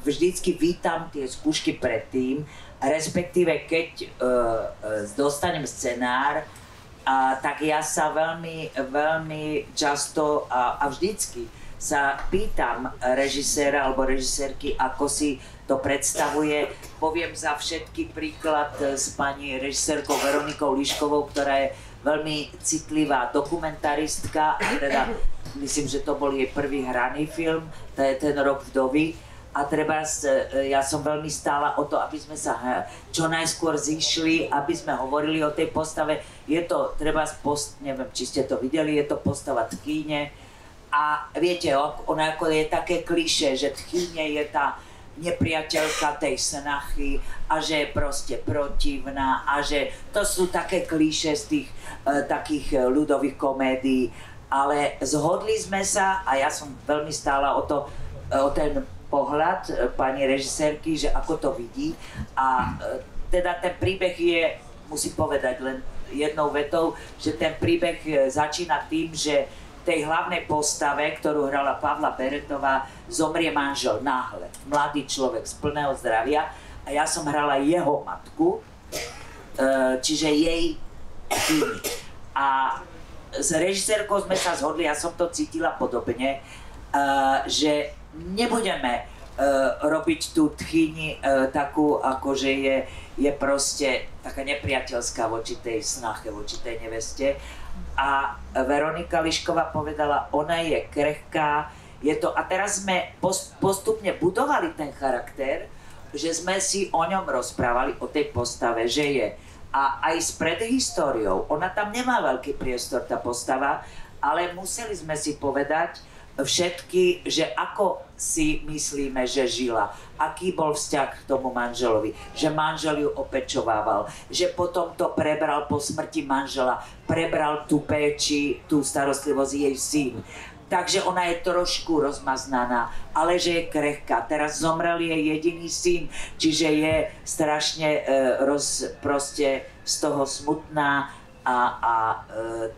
Speaker 1: vždycky vítam tie skúšky predtým, respektíve keď dostanem scenár, tak ja sa veľmi, veľmi často a vždycky sa pýtam režiséra alebo režisérky, ako si to predstavuje. Poviem za všetky príklad s pani režisérkou Veronikou Liškovou, ktorá je veľmi citlivá dokumentaristka, teda myslím, že to bol jej prvý hraný film, to je ten Rok vdovy. A treba, ja som veľmi stála o to, aby sme sa čo najskôr zišli, aby sme hovorili o tej postave. Je to, treba, neviem, či ste to videli, je to postava tchýne. A viete, ono ako je také klišé, že tchýne je tá nepriateľka tej snachy a že je proste protivná a že to sú také klišé z tých takých ľudových komédií. Ale zhodli sme sa a ja som veľmi stála o ten pohľad pani režisérky, že ako to vidí. A teda ten príbeh je, musím povedať len jednou vetou, že ten príbeh začína tým, že tej hlavnej postave, ktorú hrala Pavla Beretová, zomrie manžel náhle. Mladý človek z plného zdravia a ja som hrala jeho matku, čiže jej tými. A s režisérkou sme sa zhodli, ja som to cítila podobne, že nebudeme robiť tú tchyni takú, akože je proste taká nepriateľská voči tej snache, voči tej neveste. A Veronika Lišková povedala, ona je krehká, je to, a teraz sme postupne budovali ten charakter, že sme si o ňom rozprávali, o tej postave, že je. A aj s predhistóriou, ona tam nemá veľký priestor, tá postava, ale museli sme si povedať všetky, že ako si myslíme, že žila, aký bol vzťah k tomu manželovi, že manžel ju opečovával, že potom to prebral po smrti manžela, prebral tú péči, tú starostlivosť jej syn. Takže ona je trošku rozmaznaná, ale že je krehká. Teraz zomrel jej jediný syn, čiže je strašne proste z toho smutná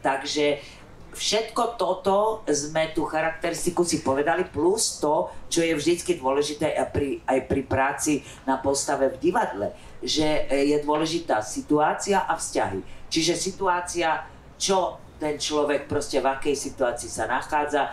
Speaker 1: takže všetko toto sme tú charakteristiku si povedali, plus to, čo je vždycky dôležité aj pri práci na postave v divadle, že je dôležitá situácia a vzťahy. Čiže situácia, čo ten človek proste v akej situácii sa nachádza,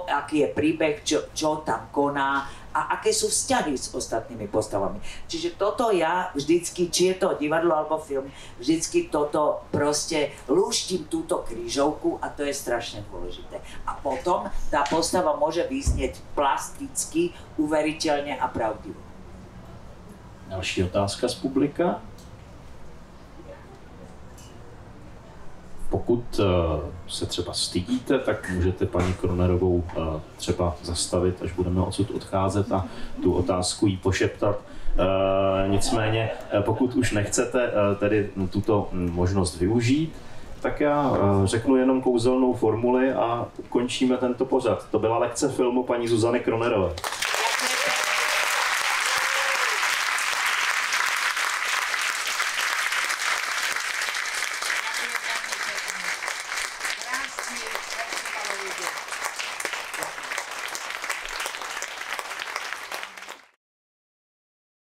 Speaker 1: aký je príbeh, čo tam koná a aké sú vzťahy s ostatnými postavami. Čiže toto ja vždycky, či je to divadlo alebo film, vždycky toto proste lúštim túto krížovku a to je strašne dôležité. A potom tá postava môže vyznieť plasticky, uveriteľne a pravdivo.
Speaker 2: Další otázka z publika. Pokud se třeba stydíte, tak můžete paní Kronerovou třeba zastavit, až budeme odsud odcházet a tu otázku jí pošeptat. Nicméně, pokud už nechcete tedy tuto možnost využít, tak já řeknu jenom kouzelnou formuli a ukončíme tento pořad. To byla lekce filmu paní Zuzany Kronerové.